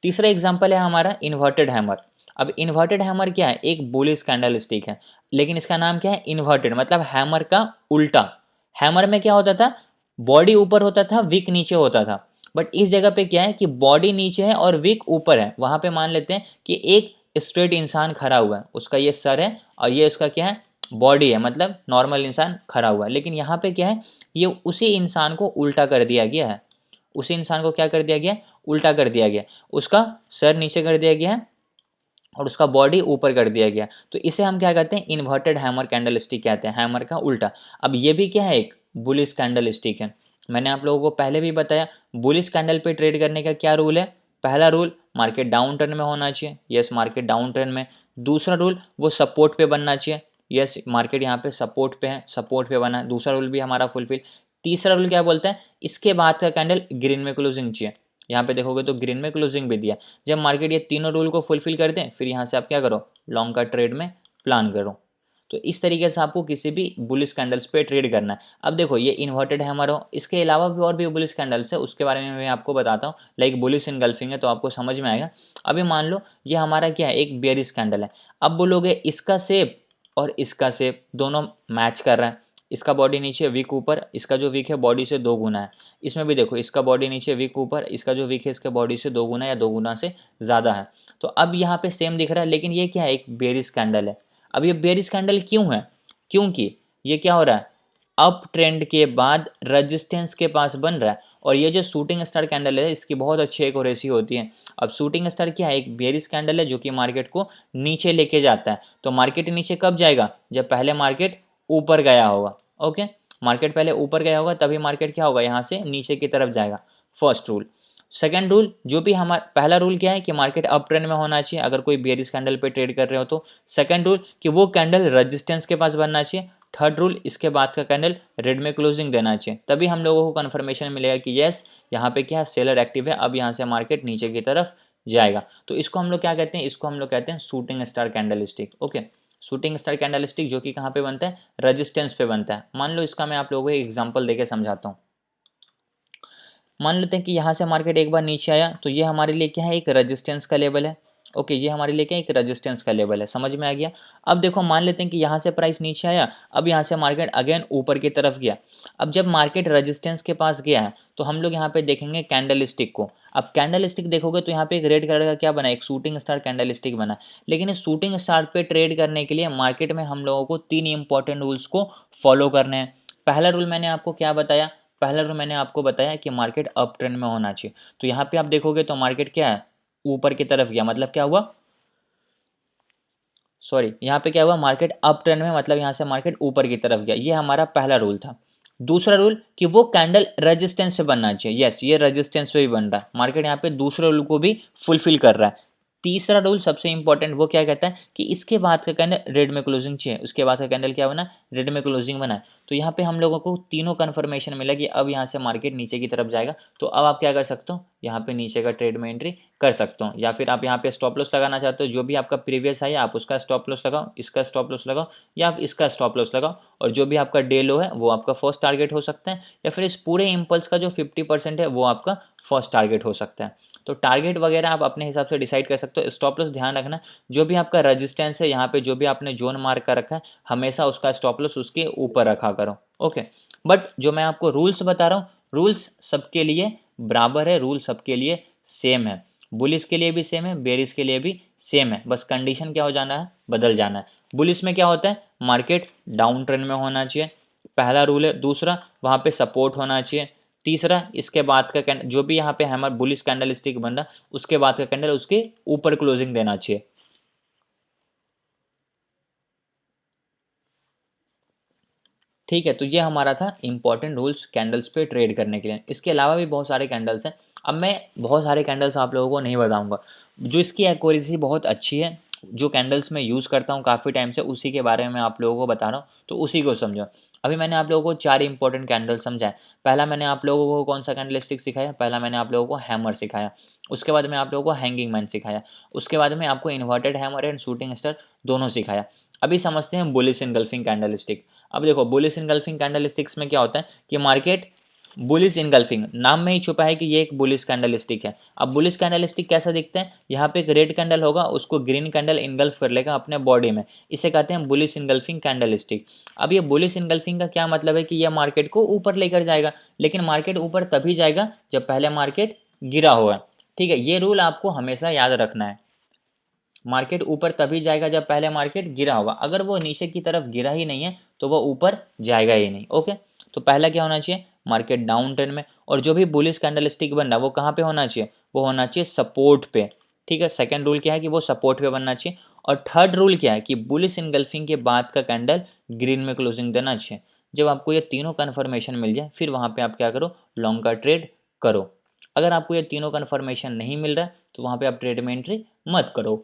तीसरा एग्जाम्पल है हमारा इन्वर्टेड हैमर। अब इन्वर्टेड हैमर क्या है, एक बुलिश कैंडल स्टिक है, लेकिन इसका नाम क्या है, इन्वर्टेड, मतलब हैमर का उल्टा। हैमर में क्या होता था, बॉडी ऊपर होता था, विक नीचे होता था, बट इस जगह पे क्या है कि बॉडी नीचे है और विक ऊपर है। वहां पे मान लेते हैं कि एक स्ट्रेट इंसान खड़ा हुआ है, उसका ये सर है और ये उसका क्या है, बॉडी है, मतलब नॉर्मल इंसान खड़ा हुआ है। लेकिन यहाँ पे क्या है, ये उसी इंसान को उल्टा कर दिया गया है, उसी इंसान को क्या कर दिया गया, उल्टा कर दिया गया, उसका सर नीचे कर दिया गया है और उसका बॉडी ऊपर कर दिया गया। तो इसे हम क्या कहते हैं, इन्वर्टेड हैमर कैंडल स्टिक कहते हैं, हैमर का उल्टा। अब ये भी क्या है, एक बुलिश कैंडल स्टिक है। मैंने आप लोगों को पहले भी बताया, बुलिश कैंडल पे ट्रेड करने का क्या रूल है। पहला रूल, मार्केट डाउन ट्रेंड में होना चाहिए, यस मार्केट डाउन ट्रेंड में। दूसरा रूल, वो सपोर्ट पे बनना चाहिए, यस मार्केट यहाँ पे सपोर्ट पे है, सपोर्ट पे बना है, दूसरा रूल भी हमारा फुलफिल। तीसरा रूल क्या बोलता है, इसके बाद का कैंडल ग्रीन में क्लोजिंग चाहिए। यहाँ पे देखोगे तो ग्रीन में क्लोजिंग भी दिया। जब मार्केट ये तीनों रूल को फुलफिल कर दें, फिर यहाँ से आप क्या करो, लॉन्ग का ट्रेड में प्लान करो। तो इस तरीके से आपको किसी भी बुलिश कैंडल्स पे ट्रेड करना है। अब देखो, ये इन्वर्टेड हैमर हो, इसके अलावा भी और भी बुलिश कैंडल्स है, उसके बारे में मैं आपको बताता हूँ, लाइक बुलिश इनगल्फिंग है, तो आपको समझ में आएगा। अभी मान लो ये हमारा क्या है, एक बेयरिश कैंडल है। अब बोलोगे इसका शेप और इसका शेप दोनों मैच कर रहा है, इसका बॉडी नीचे विक ऊपर, इसका जो विक है बॉडी से 2 गुना है। इसमें भी देखो, इसका बॉडी नीचे विक ऊपर, इसका जो विक है इसके बॉडी से 2 गुना या 2 गुना से ज़्यादा है। तो अब यहाँ पे सेम दिख रहा है, लेकिन ये क्या है, एक बेयरिश कैंडल है। अब ये बेयरिश कैंडल क्यों है, क्योंकि ये क्या हो रहा है, अप ट्रेंड के बाद रजिस्टेंस के पास बन रहा है। और ये जो शूटिंग स्टार कैंडल है, इसकी बहुत अच्छी एक रेसी होती है। अब शूटिंग स्टार क्या है, एक बेयरिश कैंडल है जो कि मार्केट को नीचे लेके जाता है। तो मार्केट नीचे कब जाएगा, जब पहले मार्केट ऊपर गया होगा। ओके, मार्केट पहले ऊपर गया होगा, तभी मार्केट क्या होगा, यहाँ से नीचे की तरफ जाएगा। First rule. सेकंड रूल, जो भी हमारा पहला रूल क्या है कि मार्केट अप ट्रेंड में होना चाहिए अगर कोई बेयरिश कैंडल पे ट्रेड कर रहे हो तो। सेकंड रूल कि वो कैंडल रेजिस्टेंस के पास बनना चाहिए। थर्ड रूल, इसके बाद का कैंडल रेड में क्लोजिंग देना चाहिए, तभी हम लोगों को कन्फर्मेशन मिलेगा कि यस यहाँ पे क्या है, सेलर एक्टिव है, अब यहाँ से मार्केट नीचे की तरफ जाएगा। तो इसको हम लोग क्या कहते हैं, इसको हम लोग कहते हैं shooting star candle stick. Okay, shooting star candle stick जो कि कहाँ पे बनता है, रेजिस्टेंस पे बनता है। मान लो इसका मैं आप लोगों को एक एग्जांपल देके समझाता हूँ। मान लेते हैं कि यहाँ से मार्केट एक बार नीचे आया, तो ये हमारे लिए क्या है, एक रेजिस्टेंस का लेवल है। ओके, ये हमारे लिए क्या है, एक रेजिस्टेंस का लेवल है, समझ में आ गया। अब देखो, मान लेते हैं कि यहाँ से प्राइस नीचे आया, अब यहाँ से मार्केट अगेन ऊपर की तरफ गया। अब जब मार्केट रेजिस्टेंस के पास गया है, तो हम लोग यहाँ पे देखेंगे कैंडल स्टिक को। अब कैंडल स्टिक देखोगे तो यहाँ पे एक रेड कलर का क्या बना है, एक शूटिंग स्टार कैंडल स्टिक बना है। लेकिन इस शूटिंग स्टार पे ट्रेड करने के लिए मार्केट में हम लोगों को 3 इंपॉर्टेंट रूल्स को फॉलो करने हैं। पहला रूल मैंने आपको क्या बताया, पहला रूल मैंने आपको बताया कि मार्केट अप ट्रेंड में होना चाहिए। तो यहाँ पे आप देखोगे तो मार्केट क्या है, ऊपर की तरफ गया, मतलब क्या हुआ, सॉरी यहाँ पे क्या हुआ, मार्केट अप ट्रेंड में, मतलब यहाँ से मार्केट ऊपर की तरफ गया। ये हमारा पहला रूल था। दूसरा रूल कि वो कैंडल रेजिस्टेंस पे बनना चाहिए, यस ये रेजिस्टेंस पे भी बन रहा है, मार्केट यहाँ पे दूसरे रूल को भी फुलफिल कर रहा है। तीसरा रूल सबसे इंपॉर्टेंट, वो क्या कहता है कि इसके बाद का कैंडल रेड में क्लोजिंग चाहिए, उसके बाद का कैंडल क्या बना, रेड में क्लोजिंग बना है। तो यहाँ पे हम लोगों को तीनों कन्फर्मेशन मिला कि अब यहाँ से मार्केट नीचे की तरफ जाएगा। तो अब आप क्या कर सकते हो, यहाँ पे नीचे का ट्रेड में एंट्री कर सकते हो, या फिर आप यहाँ पे स्टॉप लॉस लगाना चाहते हो, जो भी आपका प्रीवियस है आप उसका स्टॉप लॉस लगाओ, इसका स्टॉप लॉस लगाओ या आप इसका स्टॉप लॉस लगाओ, और जो भी आपका डे लो है वो आपका फर्स्ट टारगेट हो सकता है, या फिर इस पूरे इम्पल्स का जो 50% है वो आपका फर्स्ट टारगेट हो सकता है। तो टारगेट वगैरह आप अपने हिसाब से डिसाइड कर सकते हो। स्टॉप लॉस ध्यान रखना, जो भी आपका रेजिस्टेंस है यहाँ पे, जो भी आपने जोन मार्क कर रखा है, हमेशा उसका स्टॉप लॉस उसके ऊपर रखा करो। ओके, बट जो मैं आपको रूल्स बता रहा हूँ, रूल्स सबके लिए बराबर है, रूल सबके लिए सेम है, बुलिश के लिए भी सेम है, बेरिश के लिए भी सेम है, बस कंडीशन क्या हो जाना है, बदल जाना है। बुलिश में क्या होता है, मार्केट डाउन ट्रेंड में होना चाहिए, पहला रूल है। दूसरा, वहाँ पे सपोर्ट होना चाहिए। तीसरा, इसके बाद का कैंडल जो भी यहाँ पे हैमर बुलिश कैंडल स्टिक बन रहा, उसके बाद का कैंडल उसके ऊपर क्लोजिंग देना चाहिए। ठीक है, तो ये हमारा था इंपॉर्टेंट रूल्स कैंडल्स पे ट्रेड करने के लिए। इसके अलावा भी बहुत सारे कैंडल्स हैं। अब मैं बहुत सारे कैंडल्स आप लोगों को नहीं बताऊंगा। जो इसकी एक्यूरेसी बहुत अच्छी है, जो कैंडल्स मैं यूज़ करता हूँ काफ़ी टाइम से, उसी के बारे में मैं आप लोगों को बता रहा हूँ, तो उसी को समझो। अभी मैंने आप लोगों को 4 इंपॉर्टेंट कैंडल समझाए। पहला मैंने आप लोगों को कौन सा कैंडलस्टिक सिखाया? पहला मैंने आप लोगों को हैमर सिखाया। उसके बाद में आप लोगों को हैंगिंग मैन सिखाया। उसके बाद में आपको inverted hammer and shooting star दोनों सिखाया। अभी समझते हैं बुलिश इनगल्फिंग कैंडलस्टिक। अब देखो, बुलिश इनगल्फिंग कैंडलस्टिक्स में क्या होता है कि मार्केट बुलिश इनगल्फिंग नाम में ही छुपा है कि ये एक बुलिश कैंडलस्टिक है। अब बुलिश कैंडलस्टिक कैसा दिखता है? यहाँ पे एक रेड कैंडल होगा, उसको ग्रीन कैंडल इनगल्फ कर लेगा अपने बॉडी में, इसे कहते हैं बुलिश इनगल्फिंग कैंडलस्टिक। अब ये बुलिश इनगल्फिंग का क्या मतलब है कि यह मार्केट को ऊपर लेकर जाएगा, लेकिन मार्केट ऊपर तभी जाएगा जब पहले मार्केट गिरा हुआ। ठीक है, ये रूल आपको हमेशा याद रखना है। मार्केट ऊपर तभी जाएगा जब पहले मार्केट गिरा होगा। अगर वो नीचे की तरफ गिरा ही नहीं है तो वो ऊपर जाएगा ही नहीं। ओके, तो पहला क्या होना चाहिए? मार्केट डाउन ट्रेंड में, और जो भी बुलिश कैंडलस्टिक बन रहा है वो कहाँ पे होना चाहिए? वो होना चाहिए सपोर्ट पे। ठीक है, सेकंड रूल क्या है कि वो सपोर्ट पे बनना चाहिए। और थर्ड रूल क्या है कि बुलिश इनगल्फिंग के बाद का कैंडल ग्रीन में क्लोजिंग देना चाहिए। जब आपको ये तीनों कन्फर्मेशन मिल जाए फिर वहाँ पे आप क्या करो? लॉन्ग का ट्रेड करो। अगर आपको ये तीनों कन्फर्मेशन नहीं मिल रहा है तो वहाँ पे आप ट्रेड में एंट्री मत करो।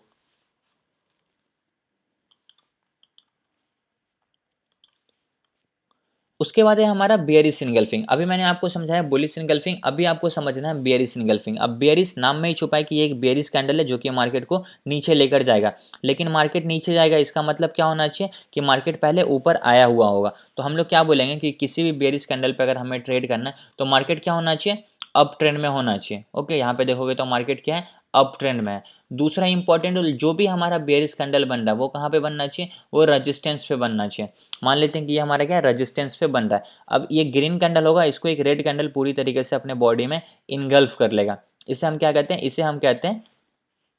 उसके बाद है हमारा बेयरिश इनगल्फिंग। अभी मैंने आपको समझाया बुलिश इनगल्फिंग, अभी आपको समझना है बेयरिश इनगल्फिंग। अब बेयरिश नाम में ही छुपा है कि ये एक बेयरिश कैंडल है जो कि मार्केट को नीचे लेकर जाएगा। लेकिन मार्केट नीचे जाएगा इसका मतलब क्या होना चाहिए कि मार्केट पहले ऊपर आया हुआ होगा। तो हम लोग क्या बोलेंगे कि किसी भी बेयरिश कैंडल पर अगर हमें ट्रेड करना है तो मार्केट क्या होना चाहिए? अप ट्रेंड में होना चाहिए। ओके, यहाँ पे देखोगे तो मार्केट क्या है? अप ट्रेंड में है। दूसरा इंपॉर्टेंट रूल, जो भी हमारा बेयरिश कैंडल बन रहा है वो कहाँ पे बनना चाहिए? वो रजिस्टेंस पे बनना चाहिए। मान लेते हैं कि ये हमारा क्या है? रजिस्टेंस पे बन रहा है। अब ये ग्रीन कैंडल होगा, इसको एक रेड कैंडल पूरी तरीके से अपने बॉडी में इनगल्फ कर लेगा। इसे हम क्या कहते हैं? इसे हम कहते हैं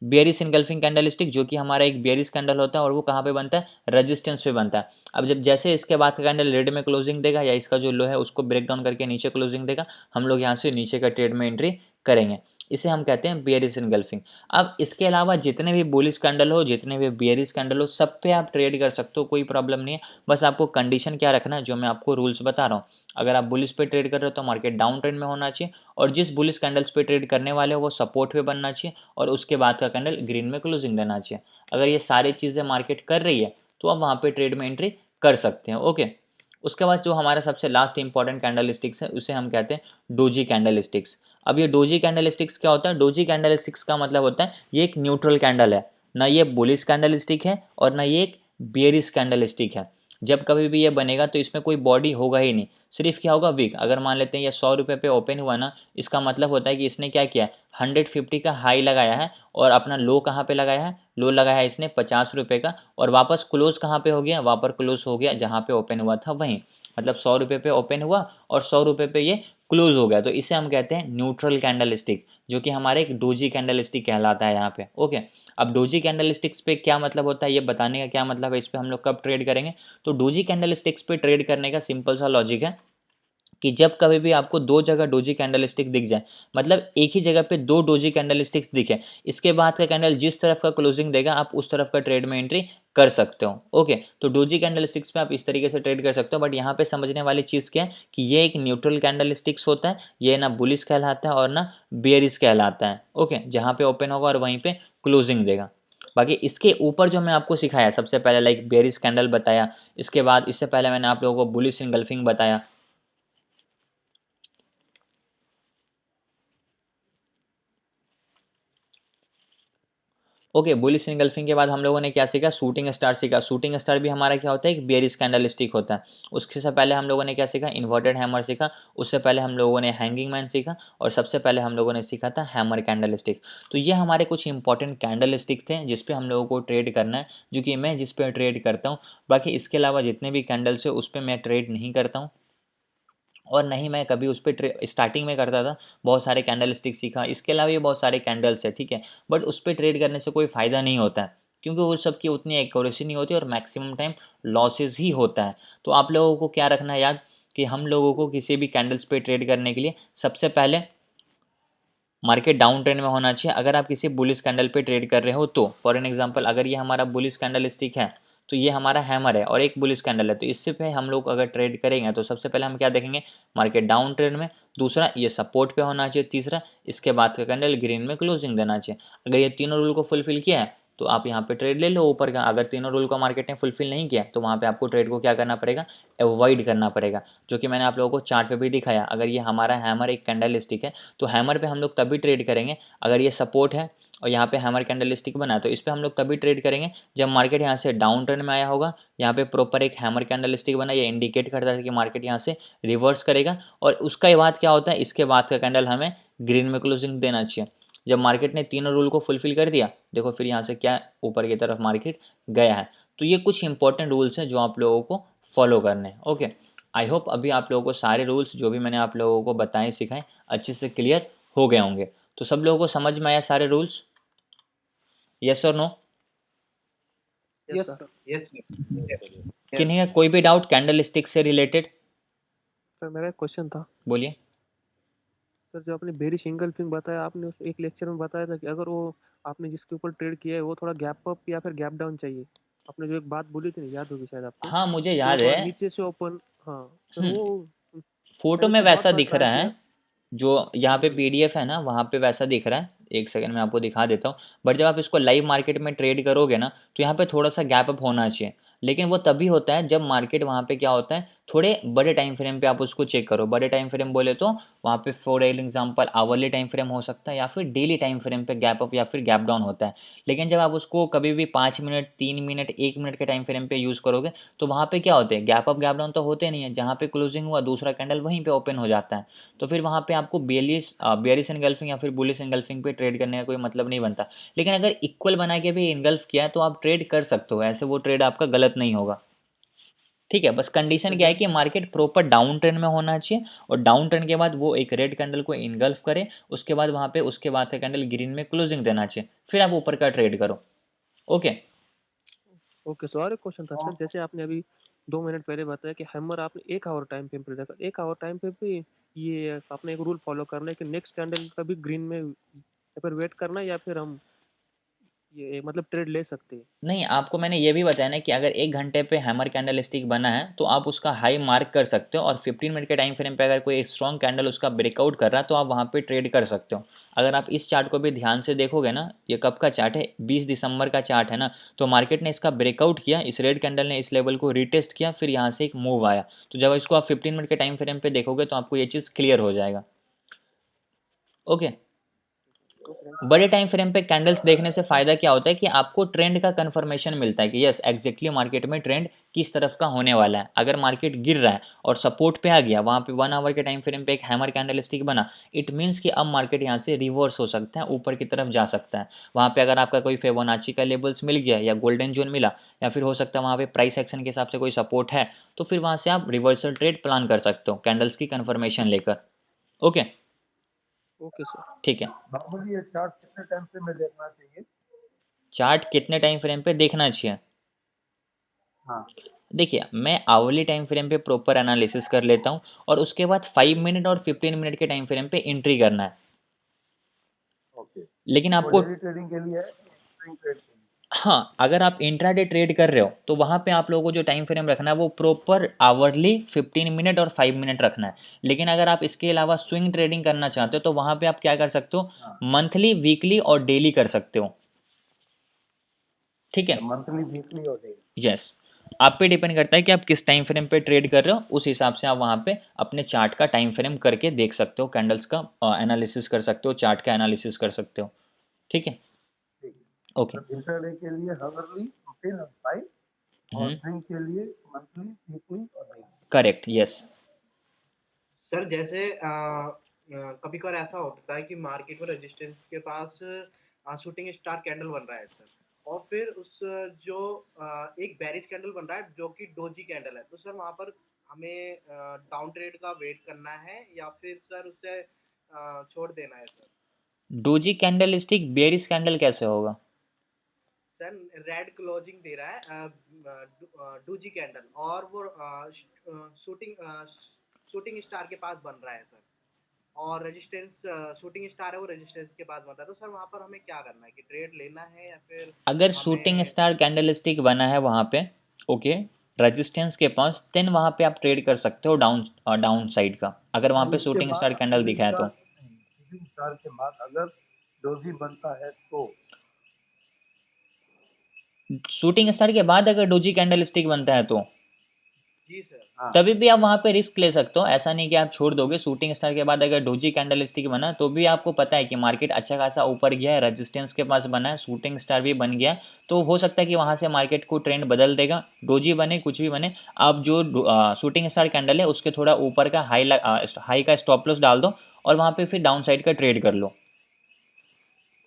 बेयरिश इनगल्फिंग कैंडलस्टिक, जो कि हमारा एक बेयरिश कैंडल होता है और वो कहाँ पे बनता है? रजिस्टेंस पे बनता है। अब जब जैसे इसके बाद का कैंडल रेड में क्लोजिंग देगा या इसका जो लो है उसको ब्रेक डाउन करके नीचे क्लोजिंग देगा, हम लोग यहाँ से नीचे का ट्रेड में एंट्री करेंगे। इसे हम कहते हैं बेयरिश इनगल्फिंग। अब इसके अलावा जितने भी बुलिश कैंडल हो, जितने भी बेयरिश कैंडल हो, सब पे आप ट्रेड कर सकते हो, कोई प्रॉब्लम नहीं है। बस आपको कंडीशन क्या रखना है, जो मैं आपको रूल्स बता रहा हूँ। अगर आप बुलिश पे ट्रेड कर रहे हो तो मार्केट डाउन ट्रेंड में होना चाहिए, और जिस बुलिश कैंडल्स पे ट्रेड करने वाले हो वो सपोर्ट पे बनना चाहिए, और उसके बाद का कैंडल ग्रीन में क्लोजिंग देना चाहिए। अगर ये सारी चीज़ें मार्केट कर रही है तो आप वहाँ पे ट्रेड में एंट्री कर सकते हैं। ओके, उसके बाद जो हमारा सबसे लास्ट इंपॉर्टेंट कैंडल स्टिक्स है उसे हम कहते हैं डोजी कैंडल स्टिक्स। अब ये डोजी कैंडल स्टिक्स क्या होता है? डोजी कैंडल स्टिक्स का मतलब होता है ये एक न्यूट्रल कैंडल है, ना ये बुलिश कैंडल स्टिक है और ना ये एक बेयरिश कैंडल स्टिक है। जब कभी भी ये बनेगा तो इसमें कोई बॉडी होगा ही नहीं, सिर्फ क्या होगा? वीक। अगर मान लेते हैं ये 100 रुपये पे ओपन हुआ ना, इसका मतलब होता है कि इसने क्या किया? 150 का हाई लगाया है और अपना लो कहाँ पे लगाया है? लो लगाया है इसने 50 रुपये का, और वापस क्लोज कहाँ पे हो गया? वापस क्लोज हो गया जहाँ पे ओपन हुआ था वहीं। मतलब 100 रुपये पे ओपन हुआ और 100 रुपये पे ये क्लोज हो गया, तो इसे हम कहते हैं न्यूट्रल कैंडल स्टिक, जो कि हमारे एक डोजी कैंडल स्टिक कहलाता है यहाँ पे। ओके, अब डोजी कैंडल स्टिक्स पे क्या मतलब होता है ये बताने का क्या मतलब है, इस पर हम लोग कब ट्रेड करेंगे? तो डोजी कैंडल स्टिक्स पे ट्रेड करने का सिंपल सा लॉजिक है कि जब कभी भी आपको दो जगह डोजी कैंडल स्टिक दिख जाए, मतलब एक ही जगह पे दो डोजी कैंडल स्टिक्स दिखे, इसके बाद का कैंडल जिस तरफ का क्लोजिंग देगा आप उस तरफ का ट्रेड में एंट्री कर सकते हो। ओके, तो डोजी कैंडल स्टिक्स पे आप इस तरीके से ट्रेड कर सकते हो। बट यहाँ पे समझने वाली चीज़ क्या है कि ये एक न्यूट्रल कैंडल स्टिक्स होता है, ये ना बुलिश कहलाता है और ना बेयरिश कहलाता है। ओके, जहाँ पे ओपन होगा और वहीं पे क्लोजिंग देगा। बाकी इसके ऊपर जो मैं आपको सिखाया, सबसे पहले लाइक बेयरिश कैंडल बताया, इसके बाद इससे पहले मैंने आप लोगों को बुलिश इनगल्फिंग बताया। ओके, बुलिश इनगल्फिंग के बाद हम लोगों ने क्या सीखा? शूटिंग स्टार सीखा। शूटिंग स्टार भी हमारा क्या होता है? एक बेयरिश कैंडल स्टिक होता है। उसके से पहले हम लोगों ने क्या सीखा? इन्वर्टेड हैमर सीखा। उससे पहले हम लोगों ने हैंगिंग मैन सीखा, और सबसे पहले हम लोगों ने सीखा था हैमर कैंडल स्टिक। तो ये हमारे कुछ इंपॉर्टेंट कैंडल स्टिक थे जिस पे हम लोगों को ट्रेड करना है, जो कि मैं जिस पे ट्रेड करता हूँ। बाकी इसके अलावा जितने भी कैंडल्स है उस पर मैं ट्रेड नहीं करता हूँ, और नहीं मैं कभी उस पर स्टार्टिंग में करता था, बहुत सारे कैंडल स्टिक सीखा। इसके अलावा भी बहुत सारे कैंडल्स है, ठीक है, बट उस पर ट्रेड करने से कोई फ़ायदा नहीं होता है, क्योंकि वो सब की उतनी एक्यूरेसी नहीं होती और मैक्सिमम टाइम लॉसेस ही होता है। तो आप लोगों को क्या रखना है याद, कि हम लोगों को किसी भी कैंडल्स पे ट्रेड करने के लिए सबसे पहले मार्केट डाउन ट्रेंड में होना चाहिए। अगर आप किसी बुलिश कैंडल पे ट्रेड कर रहे हो तो फॉर एन एग्जांपल अगर ये हमारा बुलिश कैंडल स्टिक है तो ये हमारा हैमर है और एक बुलिश कैंडल है। तो इससे पे हम लोग अगर ट्रेड करेंगे तो सबसे पहले हम क्या देखेंगे, मार्केट डाउन ट्रेंड में, दूसरा ये सपोर्ट पे होना चाहिए, तीसरा इसके बाद का कैंडल ग्रीन में क्लोजिंग देना चाहिए। अगर ये तीनों रूल को फुलफिल किया है तो आप यहाँ पे ट्रेड ले लो ऊपर का। अगर तीनों रूल को मार्केट ने फुलफिल नहीं किया तो वहाँ पे आपको ट्रेड को क्या करना पड़ेगा, अवॉइड करना पड़ेगा, जो कि मैंने आप लोगों को चार्ट पे भी दिखाया। अगर ये हमारा हैमर एक कैंडल स्टिक है तो हैमर पे हम लोग तभी ट्रेड करेंगे अगर ये सपोर्ट है और यहाँ पे हैमर कैंडल स्टिक बना है, तो इस पर हम लोग तभी ट्रेड करेंगे जब मार्केट यहाँ से डाउन ट्रेंड में आया होगा, यहाँ पे प्रॉपर एक हैमर कैंडल स्टिक बना, ये इंडिकेट करता है कि मार्केट यहाँ से रिवर्स करेगा। और उसका बाद क्या होता है, इसके बाद का कैंडल हमें ग्रीन में क्लोजिंग देना चाहिए। जब मार्केट ने तीनों रूल को फुलफिल कर दिया, देखो फिर यहाँ से क्या ऊपर की तरफ मार्केट गया है। तो ये कुछ इंपॉर्टेंट रूल्स हैं जो आप लोगों को फॉलो करने हैं। ओके, आई होप अभी आप लोगों को सारे रूल्स जो भी मैंने आप लोगों को बताए सिखाए अच्छे से क्लियर हो गए होंगे। तो सब लोगों को समझ में आया सारे रूल्स, यस और no? Yes sir. Yes, sir. किन्हीं का कोई भी डाउट कैंडल स्टिक से रिलेटेड? सर मेरा एक क्वेश्चन था। बोलिए। सर जो आपने बेरिश इंगल्फिंग बताया, आपने उस एक लेक्चर में बताया था कि अगर वो आपने जिसके ऊपर ट्रेड किया है वो थोड़ा गैप अप या फिर गैप डाउन चाहिए। आपने जो एक बात बोली थी ना, याद होगी शायद आपको, हाँ मुझे कि वो याद थोड़ा है। नीचे से ओपन। हाँ सर, वो फोटो मैंने में उसको बहुत वैसा बार दिख ट्राई रहा किया। है, जो यहाँ पे जी। पीडीएफ है ना वहाँ पे वैसा दिख रहा है। एक सेकंड में आपको दिखा देता हूँ। बट जब आप इसको लाइव मार्केट में ट्रेड करोगे ना तो यहाँ पे थोड़ा सा गैप अप होना चाहिए, लेकिन वो तभी होता है जब मार्केट वहाँ पे क्या होता है, थोड़े बड़े टाइम फ्रेम पे आप उसको चेक करो। बड़े टाइम फ्रेम बोले तो वहाँ पे for example hourly time frame हो सकता है या फिर डेली टाइम फ्रेम पे गैप अप या फिर गैप डाउन होता है। लेकिन जब आप उसको कभी भी 5 मिनट, 3 मिनट, 1 मिनट के टाइम फ्रेम पे यूज़ करोगे तो वहाँ पे क्या होते हैं, गैप अप गैप डाउन तो होते नहीं है। जहाँ पे क्लोजिंग हुआ दूसरा कैंडल वहीं पे ओपन हो जाता है। तो फिर वहाँ पे आपको बेयरिश एनगल्फिंग या फिर बुलिश एनगल्फिंग पे ट्रेड करने का कोई मतलब नहीं बनता। लेकिन अगर इक्वल बना के भी इनगल्फ किया है तो आप ट्रेड कर सकते हो, ऐसे वो ट्रेड आपका गलत नहीं होगा। ठीक है, बस कंडीशन क्या है कि मार्केट प्रॉपर डाउन ट्रेंड में होना चाहिए और डाउन ट्रेंड के बाद वो एक रेड कैंडल को इनगल्फ करे, उसके बाद वहाँ पे उसके बाद का कैंडल ग्रीन में क्लोजिंग देना चाहिए, फिर आप ऊपर का ट्रेड करो। ओके। ओके सर, और एक क्वेश्चन था सर, जैसे आपने अभी 2 मिनट पहले बताया कि हैमर आपने 1 आवर टाइम फ्रेम पे देखा, 1 आवर टाइम फ्रेम पे ये आपने एक रूल फॉलो करना है कि नेक्स्ट कैंडल का भी ग्रीन में या फिर वेट करना है, या फिर हम ये मतलब ट्रेड ले सकते हैं? नहीं, आपको मैंने ये भी बताया ना कि अगर 1 घंटे पे हैमर कैंडल स्टिक बना है तो आप उसका हाई मार्क कर सकते हो, और 15 मिनट के टाइम फ्रेम पे अगर कोई स्ट्रॉन्ग कैंडल उसका ब्रेकआउट कर रहा है तो आप वहाँ पे ट्रेड कर सकते हो। अगर आप इस चार्ट को भी ध्यान से देखोगे ना, ये कब का चार्ट है, 20 दिसंबर का चार्ट है ना, तो मार्केट ने इसका ब्रेकआउट किया, इस रेड कैंडल ने इस लेवल को रिटेस्ट किया, फिर यहाँ से एक मूव आया। तो जब इसको आप 15 मिनट के टाइम फ्रेम पे देखोगे तो आपको ये चीज़ क्लियर हो जाएगा। ओके। बड़े टाइम फ्रेम पे कैंडल्स देखने से फ़ायदा क्या होता है कि आपको ट्रेंड का कंफर्मेशन मिलता है कि यस एग्जैक्टली मार्केट में ट्रेंड किस तरफ का होने वाला है। अगर मार्केट गिर रहा है और सपोर्ट पे आ गया, वहाँ पे 1 आवर के टाइम फ्रेम पे एक हैमर कैंडल स्टिक बना, इट मीन्स कि अब मार्केट यहाँ से रिवर्स हो सकता है, ऊपर की तरफ जा सकता है। वहाँ पे अगर आपका कोई फिबोनाची का लेवल्स मिल गया या गोल्डन जोन मिला, या फिर हो सकता है वहाँ पे प्राइस एक्शन के हिसाब से कोई सपोर्ट है, तो फिर वहाँ से आप रिवर्सल ट्रेड प्लान कर सकते हो कैंडल्स की कन्फर्मेशन लेकर। ओके। Okay sir. ठीक है। नॉर्मली ये चार्ट कितने टाइम से में देखना चाहिए? चार्ट कितने टाइम फ्रेम पे देखना चाहिए? हाँ। देखिए, मैं आवरली टाइम फ्रेम पे प्रॉपर एनालिसिस कर लेता हूँ और उसके बाद 5 मिनट और 15 मिनट के टाइम फ्रेम पे एंट्री करना है। ओके। लेकिन वो आपको डेली ट्रेडिंग के लिए है, स्विंग ट्रेड के लिए? हाँ, अगर आप इंट्राडे ट्रेड कर रहे हो तो वहाँ पे आप लोगों को जो टाइम फ्रेम रखना है वो प्रॉपर आवरली 15 मिनट और 5 मिनट रखना है। लेकिन अगर आप इसके अलावा स्विंग ट्रेडिंग करना चाहते हो तो वहाँ पे आप क्या कर सकते हो, हाँ। मंथली, वीकली और डेली कर सकते हो। ठीक है। मंथली, वीकली और डेली? यस, आप पे डिपेंड करता है कि आप किस टाइम फ्रेम पे ट्रेड कर रहे हो, उस हिसाब से आप वहाँ पे अपने चार्ट का टाइम फ्रेम करके देख सकते हो, कैंडल्स का एनालिसिस कर सकते हो, चार्ट का एनालिसिस कर सकते हो। ठीक है। ठीक। ओके। तो इंट्राडे के लिए हावरली 15 और 5, और स्विंग के लिए मंथली, वीकली और डेली? Correct, yes. सर जैसे कभी कभार ऐसा होता है कि मार्केट में रेजिस्टेंस के पास शूटिंग स्टार कैंडल बन रहा है सर, और फिर उस जो एक बैरिज कैंडल बन रहा है जो कि डोजी कैंडल है, तो सर वहाँ पर हमें डाउन ट्रेड का वेट करना है या फिर सर उसे छोड़ देना है sir? Doji candle stick bearish candle कैसे होगा? सर रेड क्लोजिंग दे रहा है डोजी कैंडल, और वो शूटिंग शूटिंग स्टार के पास बन रहा है सर। और रेजिस्टेंस शूटिंग स्टार है वो रेजिस्टेंस के बाद बनता है, तो सर वहाँ पर हमें क्या करना है कि ट्रेड लेना है या फिर अगर शूटिंग हमें स्टार कैंडलस्टिक बना है वहाँ पे, ओके, रेजिस्टेंस के पास, देन वहाँ पे आप ट्रेड कर सकते हो डाउन डाउन साइड का, अगर वहाँ पे उसके शूटिंग बाद स्टार कैंडल दिखा है तो। शूटिंग स्टार के बाद अगर डोजी बनता है तो शूटिंग स्टार के बाद अगर डोजी कैंडल स्टिक बनता है तो जी सर। हाँ तभी भी आप वहाँ पे रिस्क ले सकते हो, ऐसा नहीं कि आप छोड़ दोगे। शूटिंग स्टार के बाद अगर डोजी कैंडल स्टिक बना तो भी आपको पता है कि मार्केट अच्छा खासा ऊपर गया है, रेजिस्टेंस के पास बना है, शूटिंग स्टार भी बन गया, तो हो सकता है कि वहाँ से मार्केट को ट्रेंड बदल देगा। डोजी बने कुछ भी बने, आप जो शूटिंग स्टार कैंडल है उसके थोड़ा ऊपर का हाई का स्टॉप लॉस डाल दो और वहाँ पे फिर डाउन साइड का ट्रेड कर लो,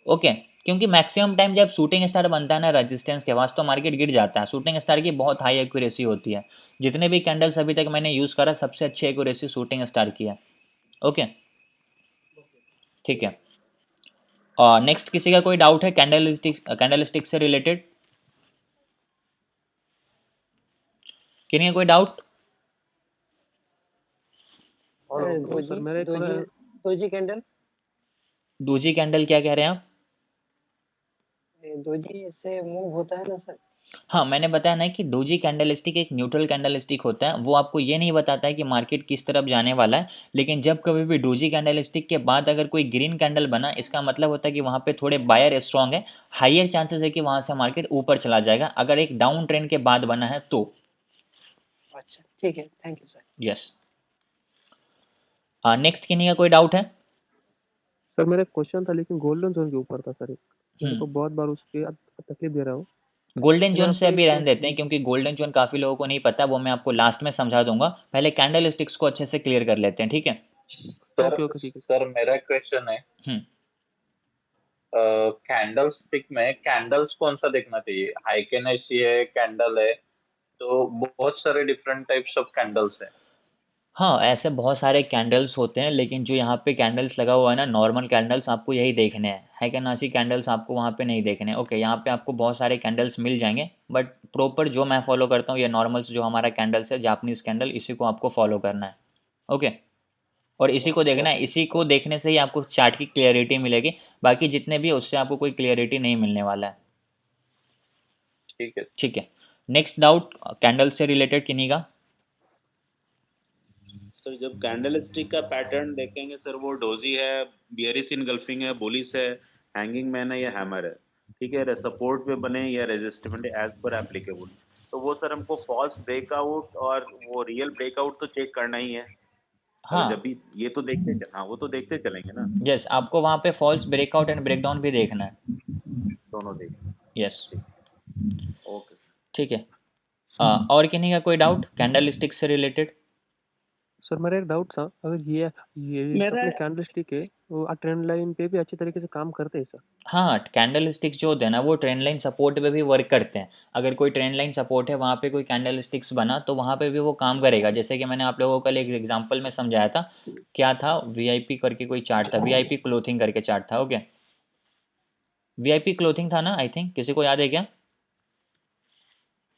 ओके। क्योंकि मैक्सिमम टाइम जब शूटिंग स्टार बनता है ना रेजिस्टेंस के पास तो मार्केट गिर जाता है। शूटिंग स्टार की बहुत हाई एक्यूरेसी होती है, जितने भी कैंडल्स अभी तक मैंने यूज़ करा सबसे अच्छी एक्यूरेसी शूटिंग स्टार की है, ओके, ठीक है। और नेक्स्ट किसी का कोई डाउट है कैंडल स्टिक से रिलेटेड? किन्हीं का कोई डाउट? और तो सर मेरा एक थोड़ा दोजी कैंडल, डोजी कैंडल क्या कह रहे हैं आप? दोजी से मूव होता है ना सर। हाँ, मैंने बताया ना कि डोजी कैंडल स्टिक एक न्यूट्रल कैंडल स्टिक होता है, वो आपको ये नहीं बताता है कि मार्केट किस तरफ जाने वाला है, लेकिन जब कभी भी डोजी कैंडल स्टिक के बाद अगर कोई ग्रीन कैंडल बना, इसका मतलब होता है कि वहाँ पे थोड़े बायर स्ट्रॉन्ग है, हाइयर चांसेस है कि वहाँ से मार्केट ऊपर चला जाएगा, अगर एक डाउन ट्रेंड के बाद बना है तो। अच्छा ठीक है, thank you sir. Yes. Next किन्हीं का कोई डाउट है? सर मेरा एक क्वेश्चन था लेकिन गोल्डन जोन के ऊपर था सर, मेरे को बहुत बार उस पर तकलीफ दे रहा हूँ। गोल्डन मैं जोन से आपको अभी एक रहने देते हैं, क्योंकि गोल्डन जोन काफ़ी लोगों को नहीं पता, वो मैं आपको लास्ट में समझा दूंगा, पहले कैंडल स्टिक्स को अच्छे से क्लियर कर लेते हैं, ठीक है। सर ओके ओके ठीक है सर मेरा क्वेश्चन है, हम्म कैंडल स्टिक में कैंडल्स कौन सा देखना चाहिए? हाइकेनेसी है कैंडल है, तो बहुत सारे डिफरेंट टाइप्स ऑफ कैंडल्स है। हाँ, ऐसे बहुत सारे कैंडल्स होते हैं, लेकिन जो यहाँ पे कैंडल्स लगा हुआ है ना, नॉर्मल कैंडल्स आपको यही देखने हैं, हैकेनासी कैंडल्स आपको वहाँ पे नहीं देखने हैं, ओके। यहाँ पे आपको बहुत सारे कैंडल्स मिल जाएंगे, बट प्रॉपर जो मैं फॉलो करता हूँ ये नॉर्मल्स जो हमारा कैंडल्स है जापानीज़ कैंडल, इसी को आपको फॉलो करना है, ओके। और इसी को देखना है, इसी को देखने से ही आपको चार्ट की क्लियरिटी मिलेगी, बाकी जितने भी उससे आपको कोई क्लियरिटी नहीं मिलने वाला है, ठीक है। ठीक है। नेक्स्ट डाउट कैंडल से रिलेटेड किन्हीं का? सर जब कैंडल स्टिक का पैटर्न देखेंगे सर, वो डोजी है, बियरिश इनगल्फिंग है, बुलिश है, हैंगिंग मैन है या हैमर है, ठीक है, सपोर्ट पे बने या रेजिस्टेंट एज पर एप्लीकेबल, तो वो सर हमको फॉल्स ब्रेकआउट और वो रियल ब्रेकआउट तो चेक करना ही है। अगर जब हाँ, भी ये तो देखते हाँ वो तो देखते चलेंगे ना, यस, आपको वहाँ पे फॉल्स ब्रेकआउट एंड ब्रेकडाउन भी देखना है, दोनों देखें। Yes, okay sir. ठीक है। और किन्हीं का कोई डाउट कैंडल स्टिक से रिलेटेड? सर मेरा एक डाउट था, अगर ये मेरा अपने कैंडल स्टिक है वो ट्रेंड लाइन पे भी अच्छी तरीके से काम करते हैं सर? हाँ, कैंडल स्टिक्स जो होते हैं ना वो ट्रेंड लाइन सपोर्ट पे भी वर्क करते हैं, अगर कोई ट्रेंड लाइन सपोर्ट है वहाँ पे कोई कैंडल स्टिक्स बना तो वहाँ पे भी वो काम करेगा, जैसे कि मैंने आप लोगों को कल एक एग्जांपल में समझाया था, क्या था, वीआईपी करके कोई चार्ट था, वीआईपी क्लोथिंग करके चार्ट था, ओके, वीआईपी क्लोथिंग था ना, आई थिंक किसी को याद है क्या?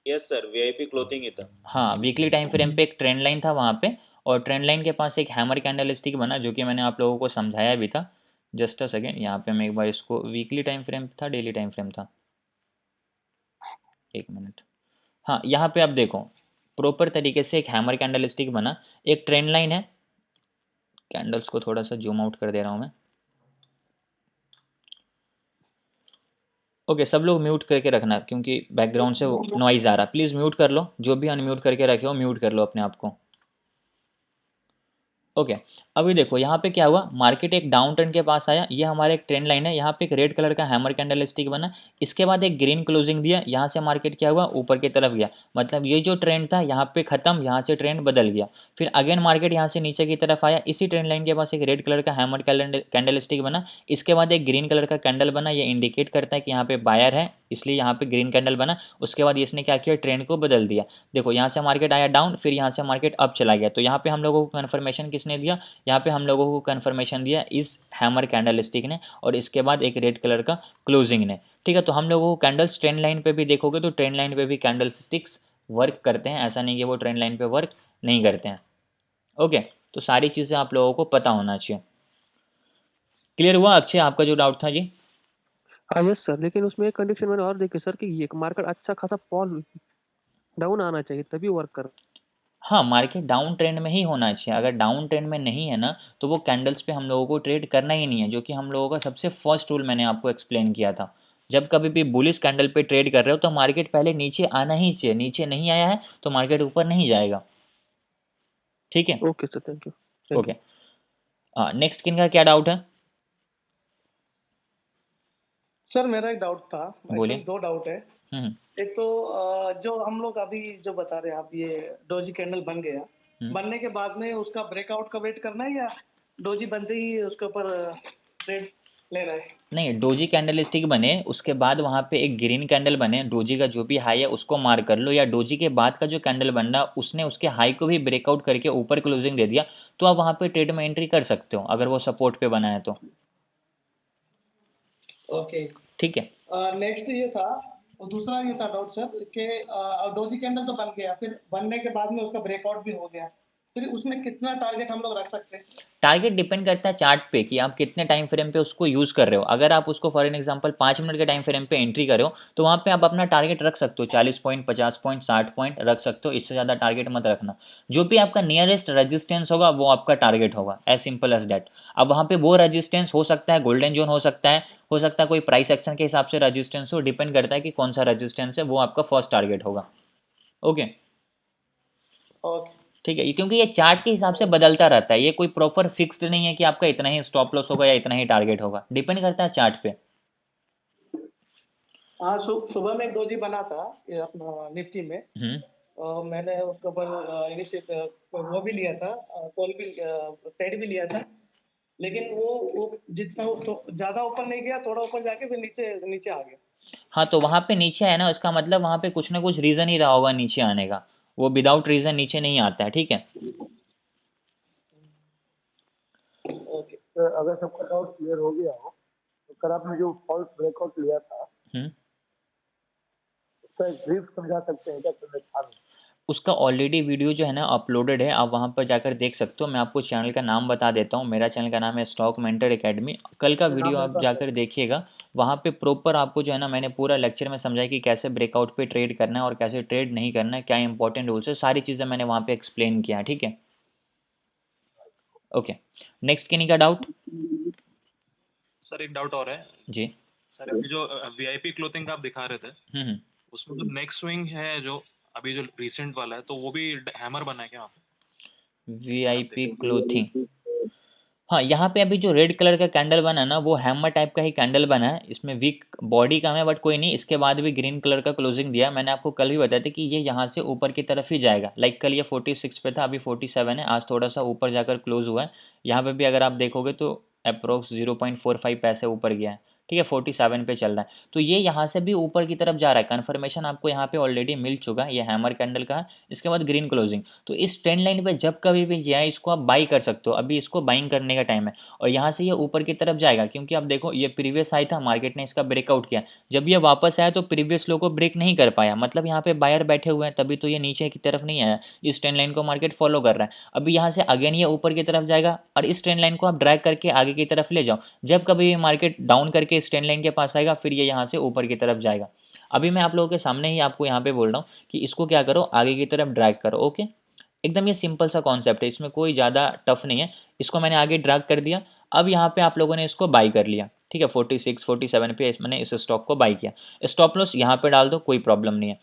यस सर, वीआईपी क्लोथिंग ही था। हाँ, वीकली टाइम फ्रेम पे एक ट्रेंड लाइन था वहाँ पे, और ट्रेंड लाइन के पास एक हैमर कैंडल स्टिक बना जो कि मैंने आप लोगों को समझाया भी था। जस्ट अ सेकेंड, यहाँ पे मैं एक बार इसको, वीकली टाइम फ्रेम था डेली टाइम फ्रेम था, एक मिनट, हाँ यहाँ पे आप देखो प्रॉपर तरीके से एक हैमर कैंडल स्टिक बना, एक ट्रेंड लाइन है, कैंडल्स को थोड़ा सा जूम आउट कर दे रहा हूँ मैं, ओके। सब लोग म्यूट करके रखना क्योंकि बैकग्राउंड से नॉइज़ आ रहा, प्लीज़ म्यूट कर लो, जो भी अनम्यूट करके रखे हो म्यूट कर लो अपने आप को, ओके। अभी देखो यहाँ पे क्या हुआ, मार्केट एक डाउन ट्रेंड के पास आया, ये हमारा एक ट्रेंड लाइन है, यहाँ पे एक रेड कलर का हैमर कैंडल स्टिक बना, इसके बाद एक ग्रीन क्लोजिंग दिया, यहाँ से मार्केट क्या हुआ, ऊपर की तरफ गया, मतलब ये जो ट्रेंड था यहाँ पे खत्म, यहाँ से ट्रेंड बदल गया, फिर अगेन मार्केट यहाँ से नीचे की तरफ आया, इसी ट्रेंड लाइन के पास एक रेड कलर का हैमर कैंडल स्टिक बना, इसके बाद एक ग्रीन कलर का कैंडल बना, ये इंडिकेट करता है कि यहाँ पे बायर है, इसलिए यहाँ पे ग्रीन कैंडल बना, उसके बाद इसने क्या किया, ट्रेंड को बदल दिया, देखो यहाँ से मार्केट आया डाउन, फिर यहाँ से मार्केट अप चला गया, तो यहाँ पे हम लोगों को कन्फर्मेशन किसने दिया, यहाँ पे हम लोगों को कन्फर्मेशन दिया इस हैमर कैंडल स्टिक ने, और इसके बाद एक रेड कलर का क्लोजिंग ने, ठीक है। तो हम लोगों को कैंडल्स ट्रेंड लाइन पे भी देखोगे तो ट्रेंड लाइन पे भी कैंडल स्टिक्स वर्क करते हैं, ऐसा नहीं कि वो ट्रेंड लाइन पे वर्क नहीं करते हैं, ओके। तो सारी चीज़ें आप लोगों को पता होना चाहिए, क्लियर हुआ अक्षय आपका जो डाउट था जी? हाँ यस सर, लेकिन उसमें एक कंडीशन मैंने और देखी सर कि ये मार्केट अच्छा खासा फॉल डाउन आना चाहिए तभी वर्क कर। हाँ, मार्केट डाउन ट्रेंड में ही होना चाहिए। अगर डाउन ट्रेंड में नहीं है ना, तो वो कैंडल्स पे हम लोगों को ट्रेड करना ही नहीं है, जो कि हम लोगों का सबसे फर्स्ट रूल मैंने आपको एक्सप्लेन किया था। जब कभी भी बुलिश कैंडल पे ट्रेड कर रहे हो तो मार्केट पहले नीचे आना ही चाहिए, नीचे नहीं आया है तो मार्केट ऊपर नहीं जाएगा। ठीक है? Okay sir, thank you. Okay. Next किन का क्या डाउट है? सर मेरा एक डाउट था, बोलिए। एक्चुअली 2 डाउट है। हम्म एक तो जो हम लोग अभी जो बता रहे हैं आप, ये डोजी कैंडल बन गया, हम्म। बनने के बाद में उसका ब्रेकआउट का वेट करना है या डोजी बनते ही उसके ऊपर ट्रेड लेना है? नहीं, डोजी कैंडल स्टिक बने उसके बाद वहाँ पे एक ग्रीन कैंडल बने, डोजी का जो भी हाई है उसको मार कर लो, या डोजी के बाद का जो कैंडल बन रहा उसने उसके हाई को भी ब्रेकआउट करके ऊपर क्लोजिंग दे दिया, तो आप वहाँ पे ट्रेड में एंट्री कर सकते हो अगर वो सपोर्ट पे बना है तो। ओके। ठीक है। नेक्स्ट ये था, और दूसरा ये था डाउट सर कि डोजी कैंडल तो बन गया, फिर बनने के बाद में उसका ब्रेकआउट भी हो गया, फिर उसमें कितना टारगेट हम लोग रख सकते हैं? टारगेट डिपेंड करता है चार्ट पे कि आप कितने टाइम फ्रेम पे उसको यूज़ कर रहे हो। अगर आप उसको फॉर एन एग्जांपल 5 मिनट के टाइम फ्रेम पे एंट्री करो तो वहाँ पे आप अपना टारगेट रख सकते हो, 40 पॉइंट, 50 पॉइंट, 60 पॉइंट रख सकते हो, इससे ज़्यादा टारगेट मत रखना। जो भी आपका नियरेस्ट रजिस्टेंस होगा वो आपका टारगेट होगा, एज सिंपल एज डैट। अब वहाँ पे वो रजिस्टेंस हो सकता है गोल्डन जोन हो सकता है, कोई प्राइस एक्शन के हिसाब से रजिस्टेंस हो, डिपेंड करता है कि कौन सा रजिस्टेंस है, वो आपका फर्स्ट टारगेट होगा। ओके। ओके। ठीक है, क्योंकि ये चार्ट के हिसाब से बदलता रहता है, ये कोई प्रॉपर फिक्स्ड नहीं है कि आपका इतना ही स्टॉप लॉस होगा या इतना ही टारगेट होगा, डिपेंड करता है चार्ट पे। हाँ, सुबह में एक डोजी बना था ये अपना निफ्टी में, मैंने उसके ऊपर इनिशिएट वो भी लिया था, कॉल भी ट्रेड भी लिया था, लेकिन वो जितना तो ज़्यादा ऊपर नहीं गया, थोड़ा ऊपर जाके फिर नीचे नीचे आ गया। हाँ, तो वहाँ पे नीचे है ना, इसका मतलब वहाँ पे कुछ ना कुछ रीज़न ही रहा होगा नीचे आने का, वो विदाउट रीज़न नीचे नहीं आता है। ठीक है। ओके। तो अगर सबका डाउट क्लियर हो गया हो तो कल आपने जो फॉल्स ब्रेकआउट लिया था उसका एक ब्रीफ समझा सकते हैं क्या? उसका ऑलरेडी वीडियो जो है ना अपलोडेड है, आप वहाँ पर जाकर देख सकते हो। मैं आपको चैनल का नाम बता देता हूँ, मेरा चैनल का नाम है स्टॉक मेंटर एकेडमी। कल का वीडियो आप जाकर देखिएगा, वहाँ पे प्रॉपर आपको जो है ना मैंने पूरा लेक्चर में समझाया कि कैसे ब्रेकआउट पे ट्रेड करना है और कैसे ट्रेड नहीं करना है, क्या इंपॉर्टेंट रूल्स है, सारी चीज़ें मैंने वहाँ पे एक्सप्लेन किया है। ठीक है। ओके। नेक्स्ट किन्हीं का डाउट? सर एक डाउट और है जी। सर, अभी जो वीआईपी क्लोथिंग का आप दिखा रहे थे, उसमें जो नेक्स्ट स्विंग है जो अभी जो रिसेंट वाला है, तो वो भी हैमर बना है क्या? वीआईपी क्लोथिंग, हाँ, यहाँ पे अभी जो रेड कलर का कैंडल बना ना वो हैमर टाइप का ही कैंडल बना है, इसमें वीक बॉडी का है बट कोई नहीं। इसके बाद भी ग्रीन कलर का क्लोजिंग दिया। मैंने आपको कल भी बताया था कि ये यहाँ से ऊपर की तरफ ही जाएगा। लाइक कल ये 46 पे था, अभी 47 है, आज थोड़ा सा ऊपर जाकर क्लोज हुआ है। यहाँ पे भी अगर आप देखोगे तो अप्रोक्स 0.45 पैसे ऊपर गया है। ठीक है, 47 पे चल रहा है, तो ये यहाँ से भी ऊपर की तरफ जा रहा है। कन्फर्मेशन आपको यहाँ पे ऑलरेडी मिल चुका है, ये हैमर कैंडल का है। इसके बाद ग्रीन क्लोजिंग, तो इस ट्रेंड लाइन पे जब कभी भी ये है इसको आप बाई कर सकते हो, अभी इसको बाइंग करने का टाइम है। और यहाँ से ये ऊपर की तरफ जाएगा, क्योंकि आप देखो ये प्रीवियस हाई था, मार्केट ने इसका ब्रेकआउट किया, जब ये वापस आया तो प्रीवियस लो को ब्रेक नहीं कर पाया, मतलब यहाँ पे बायर बैठे हुए हैं, तभी तो ये नीचे की तरफ नहीं आया। इस ट्रेंड लाइन को मार्केट फॉलो कर रहा है। अभी यहाँ से अगेन ये ऊपर की तरफ जाएगा और इस ट्रेंड लाइन को आप ड्रैग करके आगे की तरफ ले जाओ। जब कभी ये मार्केट डाउन करके इस ट्रेंड लाइन के पास आएगा फिर ये यहाँ से ऊपर की तरफ जाएगा। अभी मैं आप लोगों के सामने ही आपको यहाँ पे बोल रहा हूँ कि इसको क्या करो, आगे की तरफ ड्रैग करो। ओके, एकदम ये सिंपल सा कॉन्सेप्ट है, इसमें कोई ज़्यादा टफ नहीं है। इसको मैंने आगे ड्रैग कर दिया, अब यहाँ पे आप लोगों ने इसको बाई कर लिया। ठीक है, 46 47 पे मैंने इस स्टॉक को बाई किया। स्टॉप लॉस यहाँ पे डाल दो, कोई प्रॉब्लम नहीं है।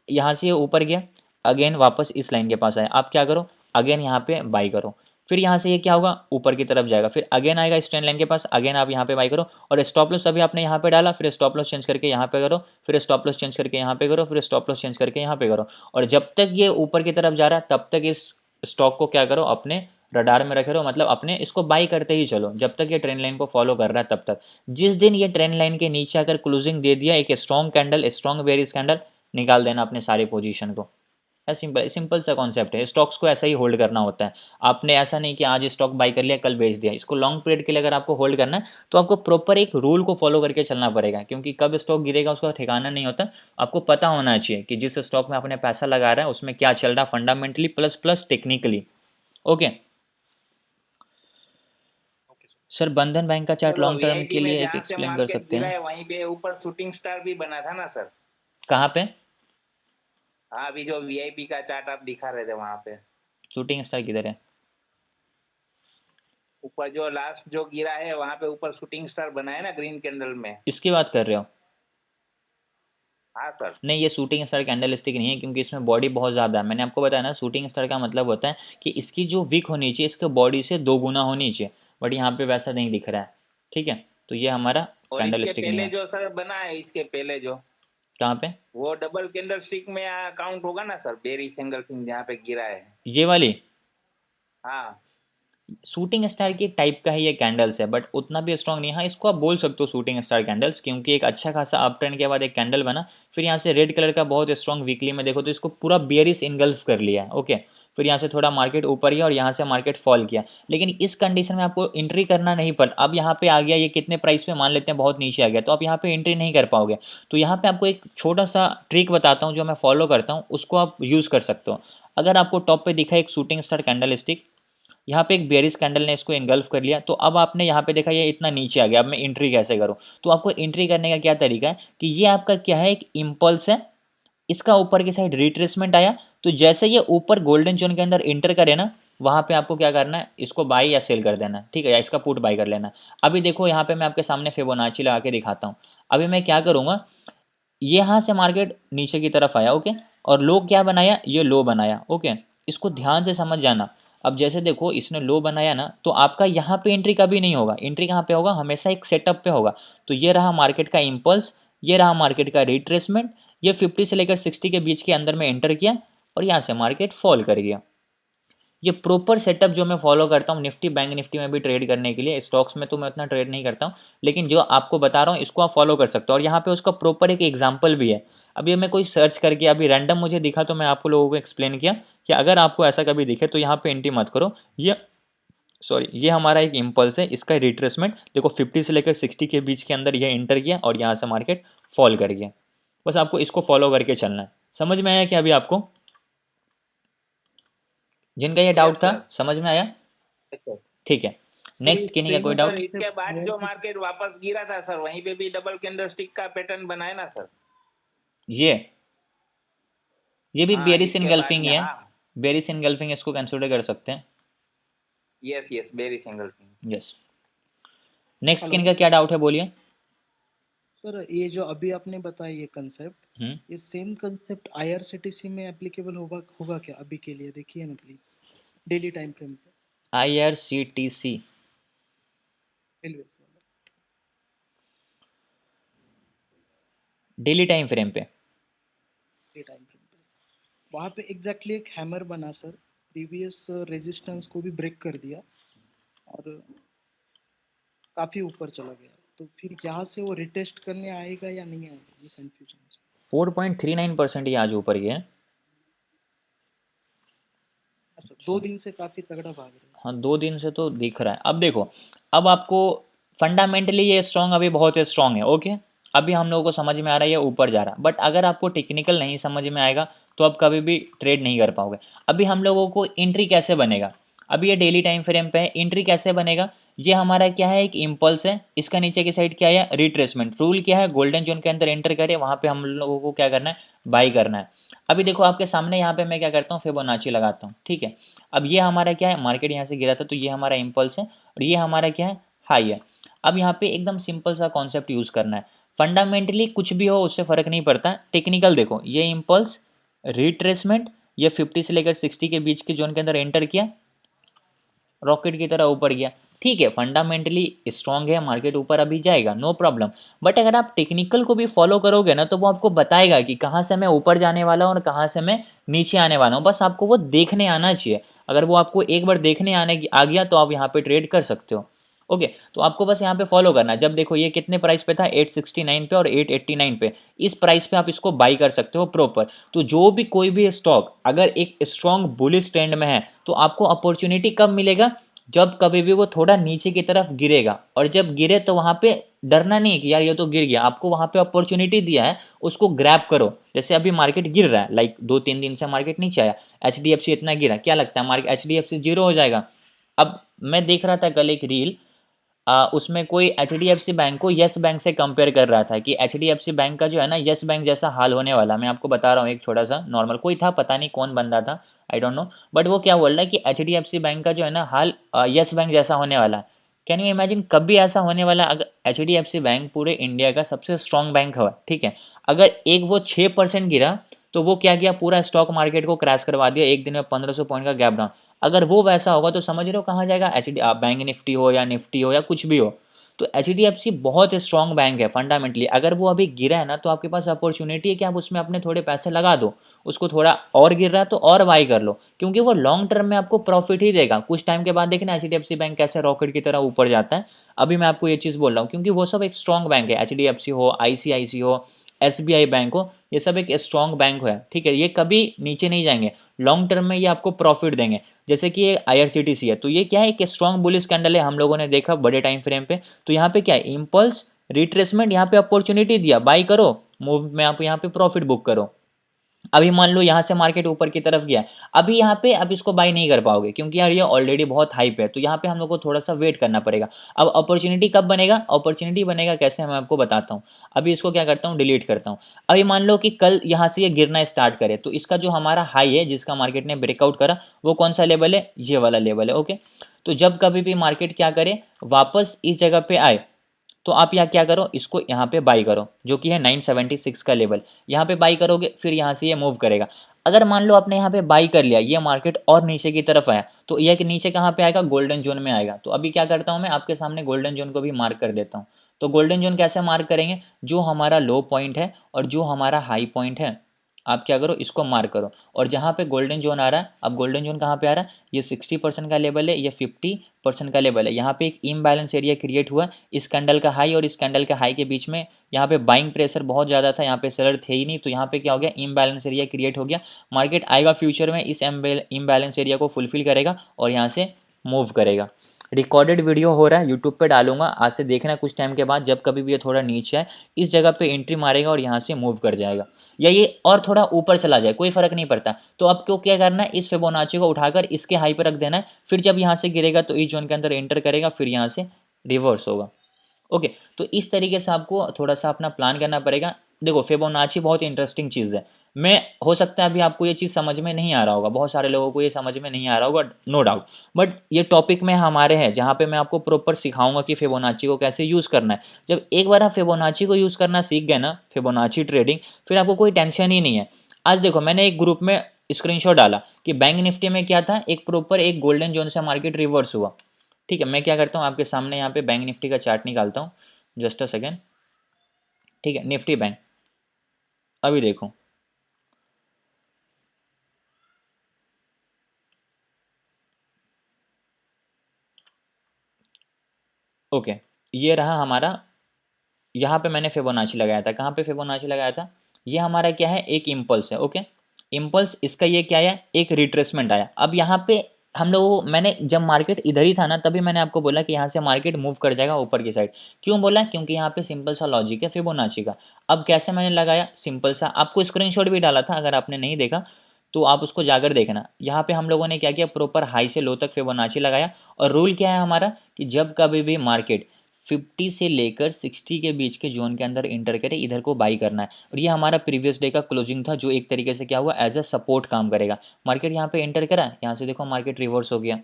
यहाँ से ये ऊपर गया, अगेन वापस इस लाइन के पास आया, आप क्या करो, अगेन यहाँ पे बाई करो। फिर यहाँ से ये क्या होगा, ऊपर की तरफ जाएगा, फिर अगेन आएगा इस ट्रेंड लाइन के पास, अगेन आप यहाँ पे बाई करो। और स्टॉप लॉस अभी आपने यहाँ पे डाला, फिर स्टॉप लॉस चेंज करके यहाँ पे करो, फिर स्टॉप लॉस चेंज करके यहाँ पे करो, फिर स्टॉप लॉस चेंज करके यहाँ पे करो। और जब तक ये ऊपर की तरफ जा रहा है तब तक इस स्टॉक को क्या करो, अपने रडार में रखे रहो, मतलब अपने इसको बाई करते ही चलो जब तक ये ट्रेंड लाइन को फॉलो कर रहा है तब तक। जिस दिन ये ट्रेंड लाइन के नीचे आकर क्लोजिंग दे दिया, एक strong candle, strong bearish candle, निकाल देना अपने सारे पोजीशन को। सिंपल सिंपल सा कॉन्सेप्ट है, स्टॉक्स को ऐसा ही होल्ड करना होता है। आपने ऐसा नहीं कि आज स्टॉक बाई कर लिया कल बेच दिया, इसको लॉन्ग पीरियड के लिए अगर आपको होल्ड करना है तो आपको प्रॉपर एक रूल को फॉलो करके चलना पड़ेगा, क्योंकि कब स्टॉक गिरेगा उसका ठिकाना नहीं होता। आपको पता होना चाहिए कि जिस स्टॉक में आपने पैसा लगा रहा है उसमें क्या चल रहा है fundamentally plus technically. Okay. Sir बंधन बैंक का चार्ट सर वो लॉन्ग टर्म वीआईपी के में लिए एक जहाँ से एक्सप्लेन कर मार्केट सकते गिरा हैं। है वहीं पे ऊपर शूटिंग स्टार भी बना था ना सर? कहाँ पे? हाँ, अभी जो वीआईपी का चार्ट आप दिखा रहे थे वहाँ पे शूटिंग स्टार किधर है? ऊपर जो लास्ट जो गिरा है वहाँ पे ऊपर शूटिंग स्टार बना है ना ग्रीन कैंडल में। इसकी बात कर रहे हो? हाँ सर। नहीं, ये शूटिंग स्टार कैंडलस्टिक नहीं है, क्योंकि इसमें बॉडी बहुत ज़्यादा है। मैंने आपको बताया ना, शूटिंग स्टार का मतलब होता है कि इसकी जो विक होनी चाहिए इसके बॉडी से 2 गुना होनी चाहिए, बट यहाँ पे वैसा नहीं दिख रहा है। ठीक है, तो ये हमारा और इसके कैंडलस्टिक नहीं पहले है। जो सर बना है इसके पहले जो कहाँ पे? वो डबल कैंडल स्टिक में काउंट होगा ना सर? बेरी सिंगल फिंग जहाँ पे गिरा है। ये वाली हाँ शूटिंग स्टार की टाइप का ही ये कैंडल्स है, बट उतना भी स्ट्रॉन्ग नहीं है। हाँ, इसको आप बोल सकते हो शूटिंग स्टार कैंडल्स, क्योंकि एक अच्छा खासा अप ट्रेंड के बाद एक कैंडल बना, फिर यहाँ से रेड कलर का बहुत स्ट्रॉन्ग वीकली में देखो तो इसको पूरा बेयरिश इनगल्फ कर लिया है। ओके, फिर यहाँ से थोड़ा मार्केट ऊपर गया और यहाँ से मार्केट फॉल किया, लेकिन इस कंडीशन में आपको एंट्री करना नहीं पड़ता। अब यहाँ पे आ गया, ये कितने प्राइस पे मान लेते हैं बहुत नीचे आ गया, तो आप यहाँ पे एंट्री नहीं कर पाओगे। तो यहाँ पे आपको एक छोटा सा ट्रिक बताता हूँ जो मैं फॉलो करता हूँ, उसको आप यूज़ कर सकते हो। अगर आपको टॉप पे दिखा एक शूटिंग स्टार कैंडल स्टिक, यहाँ पे एक बेयरिश कैंडल ने इसको एंगल्फ कर लिया, तो अब आपने यहाँ पे देखा ये इतना नीचे आ गया, अब मैं एंट्री कैसे करूँ? तो आपको एंट्री करने का क्या तरीका है कि ये आपका क्या है, एक इम्पल्स है, इसका ऊपर की साइड रिट्रेसमेंट आया, तो जैसे ये ऊपर गोल्डन जोन के अंदर इंटर करे ना, वहाँ पे आपको क्या करना है, इसको बाई या सेल कर देना, ठीक है, या इसका पुट बाई कर लेना। अभी देखो यहाँ पे मैं आपके सामने फिबोनाची लगा के दिखाता हूँ। अभी मैं क्या करूँगा, यहाँ से मार्केट नीचे की तरफ आया, ओके, और लो क्या बनाया, ये लो बनाया, ओके, इसको ध्यान से समझ जाना। अब जैसे देखो इसने लो बनाया ना, तो आपका यहाँ पे एंट्री कभी नहीं होगा, एंट्री कहाँ पे होगा, हमेशा एक सेटअप पे होगा। तो ये रहा मार्केट का इम्पल्स, ये रहा मार्केट का रिट्रेसमेंट, ये 50 से लेकर 60 के बीच के अंदर में एंटर किया और यहाँ से मार्केट फॉल कर गया। ये प्रॉपर सेटअप जो मैं फॉलो करता हूँ निफ्टी बैंक निफ्टी में भी ट्रेड करने के लिए। स्टॉक्स में तो मैं उतना ट्रेड नहीं करता हूँ, लेकिन जो आपको बता रहा हूँ इसको आप फॉलो कर सकते हो। और यहाँ पे उसका प्रॉपर एक एग्जाम्पल भी है। अभी मैं कोई सर्च करके अभी रैंडम मुझे दिखा तो मैं आपको लोगों को एक्सप्लेन किया कि अगर आपको ऐसा कभी दिखे तो यहाँ पे एंट्री मत करो। ये हमारा एक इम्पल्स है, इसका रिट्रेसमेंट देखो 50 से लेकर 60 के बीच के अंदर ये एंटर किया और यहाँ से मार्केट फॉल कर गया। बस आपको इसको फॉलो करके चलना है। समझ में आया क्या अभी आपको? जिनका ये डाउट था समझ में आया? ठीक है, नेक्स्ट किन्हीं का कोई डाउट? इसके बाद जो मार्केट वापस गिरा था सर वहीं पे भी डबल कैंडल स्टिक का पैटर्न बनाया ना सर? ये भी बेयरिश इनगल्फिंग ही है। हाँ। बेयरिश इनगल्फिंग इसको कंसीडर कर सकते हैं। Yes bearish engulfing. Yes, next किन का क्या डाउट है बोलिए सर। ये जो अभी आपने बताया ये कंसेप्ट, ये सेम कंसेप्ट IRCTC में एप्लीकेबल होगा क्या अभी के लिए? देखिए ना प्लीज डेली टाइम फ्रेम पे। IRCTC डेली टाइम फ्रेम पे वहाँ पे एग्जैक्टली एक हैमर बना सर, प्रीवियस रेजिस्टेंस को भी ब्रेक कर दिया और काफी ऊपर चला गया। तो फिर यहाँ से वो रिटेस्ट करने आएगा या नहीं आएगा, ये कंफ्यूजन। 4.39% ये आज ऊपर गया। 2 दिन से काफी तगड़ा भाग रहा है। हाँ, 2 दिन से तो दिख रहा है। अब देखो, अब आपको फंडामेंटली ये स्ट्रॉन्ग अभी बहुत स्ट्रॉन्ग है, ओके, अभी हम लोगों को समझ में आ रहा है ये ऊपर जा रहा है। बट अगर आपको टेक्निकल नहीं समझ में आएगा तो आप कभी भी ट्रेड नहीं कर पाओगे। अभी हम लोगों को एंट्री कैसे बनेगा, अभी ये डेली टाइम फ्रेम पे है, एंट्री कैसे बनेगा? ये हमारा क्या है, एक इम्पल्स है, इसका नीचे की साइड क्या है, रिट्रेसमेंट। रूल क्या है, गोल्डन जोन के अंदर एंटर करे, वहाँ पे हम लोगों को क्या करना है, बाई करना है। अभी देखो आपके सामने यहाँ पे मैं क्या करता हूँ, फिबोनाची लगाता हूँ, ठीक है। अब ये हमारा क्या है, मार्केट यहाँ से गिरा था तो ये हमारा इम्पल्स है और ये हमारा क्या है, हाई है। अब यहाँ पे एकदम सिंपल सा कॉन्सेप्ट यूज़ करना है। फंडामेंटली कुछ भी हो उससे फ़र्क नहीं पड़ता। टेक्निकल देखो, ये इम्पल्स, रिट्रेसमेंट, ये 50 से लेकर 60 के बीच के जोन के अंदर एंटर किया, रॉकेट की तरह ऊपर गया, ठीक है, फंडामेंटली स्ट्रॉन्ग है, मार्केट ऊपर अभी जाएगा, नो प्रॉब्लम। बट अगर आप टेक्निकल को भी फॉलो करोगे ना तो वो आपको बताएगा कि कहाँ से मैं ऊपर जाने वाला हूँ और कहाँ से मैं नीचे आने वाला हूँ। बस आपको वो देखने आना चाहिए। अगर वो आपको एक बार देखने आ गया तो आप यहाँ पे ट्रेड कर सकते हो, ओके। तो आपको बस यहाँ पे फॉलो करना है। जब देखो ये कितने प्राइस पे था, 869 पे और 889 पे, इस प्राइस पे आप इसको बाई कर सकते हो प्रॉपर। तो जो भी कोई भी स्टॉक अगर एक स्ट्रॉन्ग बुलिश ट्रेंड में है तो आपको अपॉर्चुनिटी कब मिलेगा, जब कभी भी वो थोड़ा नीचे की तरफ गिरेगा। और जब गिरे तो वहाँ पे डरना नहीं कि यार ये तो गिर गया, आपको वहाँ पे अपॉर्चुनिटी दिया है, उसको ग्रैब करो। जैसे अभी मार्केट गिर रहा है, लाइक 2-3 दिन से मार्केट नीचे आया, HDFC इतना गिरा, क्या लगता है मार्केट HDFC 0 हो जाएगा? अब मैं देख रहा था कल एक रील, उसमें कोई HDFC बैंक को येस बैंक से कंपेयर कर रहा था कि HDFC बैंक का जो है ना येस बैंक जैसा हाल होने वाला। मैं आपको बता रहा हूँ एक छोटा सा नॉर्मल, कोई था पता नहीं कौन बंदा था, आई डोंट नो, बट वो क्या बोल रहा है कि HDFC बैंक का जो है ना हाल येस बैंक जैसा होने वाला है। कैन यू इमेजिन, कभी ऐसा होने वाला? अगर HDFC बैंक पूरे इंडिया का सबसे स्ट्रॉन्ग बैंक है, ठीक है, अगर एक वो 6% गिरा तो वो क्या किया, पूरा स्टॉक मार्केट को क्रैश करवा दिया, एक दिन में 1500 पॉइंट का गैप डाउन। अगर वो वैसा होगा तो समझ रहे हो कहाँ जाएगा, बैंक निफ्टी हो या निफ्टी हो या कुछ भी हो। तो HDFC बहुत स्ट्रॉन्ग बैंक है फंडामेंटली। अगर वो अभी गिरा है ना तो आपके पास अपॉर्चुनिटी है कि आप उसमें अपने थोड़े पैसे लगा दो, उसको थोड़ा और गिर रहा है तो और बाई कर लो, क्योंकि वो लॉन्ग टर्म में आपको प्रॉफिट ही देगा। कुछ टाइम के बाद देखना HDFC बैंक कैसे रॉकेट की तरह ऊपर जाता है। अभी मैं आपको ये चीज़ बोल रहा हूँ क्योंकि वो सब एक स्ट्रॉन्ग बैंक है, HDFC हो, ICICI हो, SBI बैंक हो, ये सब एक स्ट्रॉन्ग बैंक है, ठीक है। ये कभी नीचे नहीं जाएंगे, लॉन्ग टर्म में ये आपको प्रॉफिट देंगे। जैसे कि ये IRCTC है, तो ये क्या है, एक स्ट्रॉन्ग बुलिश कैंडल है, हम लोगों ने देखा बड़े टाइम फ्रेम पे। तो यहाँ पे क्या है, इम्पल्स रिट्रेसमेंट, यहाँ पे अपॉर्चुनिटी दिया, बाई करो, मूव में आप यहाँ पे प्रॉफिट बुक करो। अभी मान लो यहाँ से मार्केट ऊपर की तरफ गया, अभी यहाँ पे अब इसको बाई नहीं कर पाओगे क्योंकि यार ये ऑलरेडी बहुत हाइप है, तो यहाँ पे हम लोग को थोड़ा सा वेट करना पड़ेगा। अब अपॉर्चुनिटी कब बनेगा, अपॉर्चुनिटी बनेगा कैसे, मैं आपको बताता हूँ। अभी इसको क्या करता हूँ, डिलीट करता हूँ। अभी मान लो कि कल यहाँ से ये गिरना स्टार्ट करे, तो इसका जो हमारा हाई है जिसका मार्केट ने ब्रेकआउट करा, वो कौन सा लेवल है, ये वाला लेवल है, ओके। तो जब कभी भी मार्केट क्या करे, वापस इस जगह पे आए, तो आप यहाँ क्या करो, इसको यहाँ पे बाई करो, जो कि है 976 का लेवल, यहाँ पे बाई करोगे, फिर यहाँ से ये मूव करेगा। अगर मान लो आपने यहाँ पे बाई कर लिया, ये मार्केट और नीचे की तरफ आया, तो ये कि नीचे कहाँ पे आएगा, गोल्डन जोन में आएगा। तो अभी क्या करता हूँ मैं, आपके सामने गोल्डन जोन को भी मार्क कर देता हूँ। तो गोल्डन जोन कैसे मार्क करेंगे, जो हमारा लो पॉइंट है और जो हमारा हाई पॉइंट है, आप क्या करो, इसको मार्क करो। और जहाँ पे गोल्डन जोन आ रहा है, अब गोल्डन जोन कहाँ पे आ रहा है, ये 60% का लेवल है, ये 50% का लेवल है। यहाँ पे एक इम्बैलेंस एरिया क्रिएट हुआ इस कैंडल का हाई और इस कैंडल का हाई के बीच में। यहाँ पे बाइंग प्रेशर बहुत ज़्यादा था, यहाँ पे सेलर थे ही नहीं, तो यहाँ पे क्या हो गया, इम्बैलेंस एरिया क्रिएट हो गया। मार्केट आएगा फ्यूचर में, इस इम्बैलेंस एरिया को फुलफिल करेगा और यहाँ से मूव करेगा। रिकॉर्डेड वीडियो हो रहा है, यूट्यूब पे डालूंगा, आज से देखना कुछ टाइम के बाद, जब कभी भी ये थोड़ा नीचे आए, इस जगह पे एंट्री मारेगा और यहाँ से मूव कर जाएगा, या ये और थोड़ा ऊपर चला जाए, कोई फर्क नहीं पड़ता। तो अब क्यों क्या करना है, इस फिबोनाची को उठाकर इसके हाई पर रख देना है, फिर जब यहाँ से गिरेगा तो इस जोन के अंदर एंटर करेगा, फिर यहाँ से रिवर्स होगा, ओके। तो इस तरीके से आपको थोड़ा सा अपना प्लान करना पड़ेगा। देखो फिबोनाची बहुत इंटरेस्टिंग चीज़ है, मैं हो सकता है अभी आपको ये चीज़ समझ में नहीं आ रहा होगा, बहुत सारे लोगों को ये समझ में नहीं आ रहा होगा, नो डाउट, बट ये टॉपिक में हमारे हैं जहाँ पे मैं आपको प्रॉपर सिखाऊंगा कि फिबोनाची को कैसे यूज़ करना है। जब एक बार आप फिबोनाची को यूज़ करना सीख गए ना, फिबोनाची ट्रेडिंग, फिर आपको कोई टेंशन ही नहीं है। आज देखो मैंने एक ग्रुप में स्क्रीनशॉट डाला कि बैंक निफ्टी में क्या था, एक प्रॉपर एक गोल्डन जोन से मार्केट रिवर्स हुआ, ठीक है। मैं क्या करता हूँ, आपके सामने यहाँ पे बैंक निफ्टी का चार्ट निकालता हूँ, जस्ट अ सेकेंड, ठीक है। निफ्टी बैंक अभी देखो, ओके, ये रहा हमारा, यहाँ पे मैंने फिबोनाची लगाया था, कहाँ पे फिबोनाची लगाया था, ये हमारा क्या है, एक इम्पल्स है, ओके। इम्पल्स इसका ये क्या है, एक रिट्रेसमेंट आया। अब यहाँ पे हम लोग, मैंने जब मार्केट इधर ही था ना, तभी मैंने आपको बोला कि यहाँ से मार्केट मूव कर जाएगा ऊपर की साइड। क्यों बोला, क्योंकि यहाँ पे सिंपल सा लॉजिक है फिबोनाची का। अब कैसे मैंने लगाया, सिंपल सा, आपको स्क्रीनशॉट भी डाला था, अगर आपने नहीं देखा तो आप उसको जाकर देखना। यहाँ पे हम लोगों ने क्या किया, प्रॉपर हाई से लो तक फिबोनाची लगाया, और रूल क्या है हमारा कि जब कभी भी मार्केट 50 से लेकर 60 के बीच के जोन के अंदर इंटर करे, इधर को बाई करना है। और ये हमारा प्रीवियस डे का क्लोजिंग था, जो एक तरीके से क्या हुआ, एज अ सपोर्ट काम करेगा। मार्केट यहाँ पे एंटर करा, यहाँ से देखो मार्केट रिवर्स हो गया।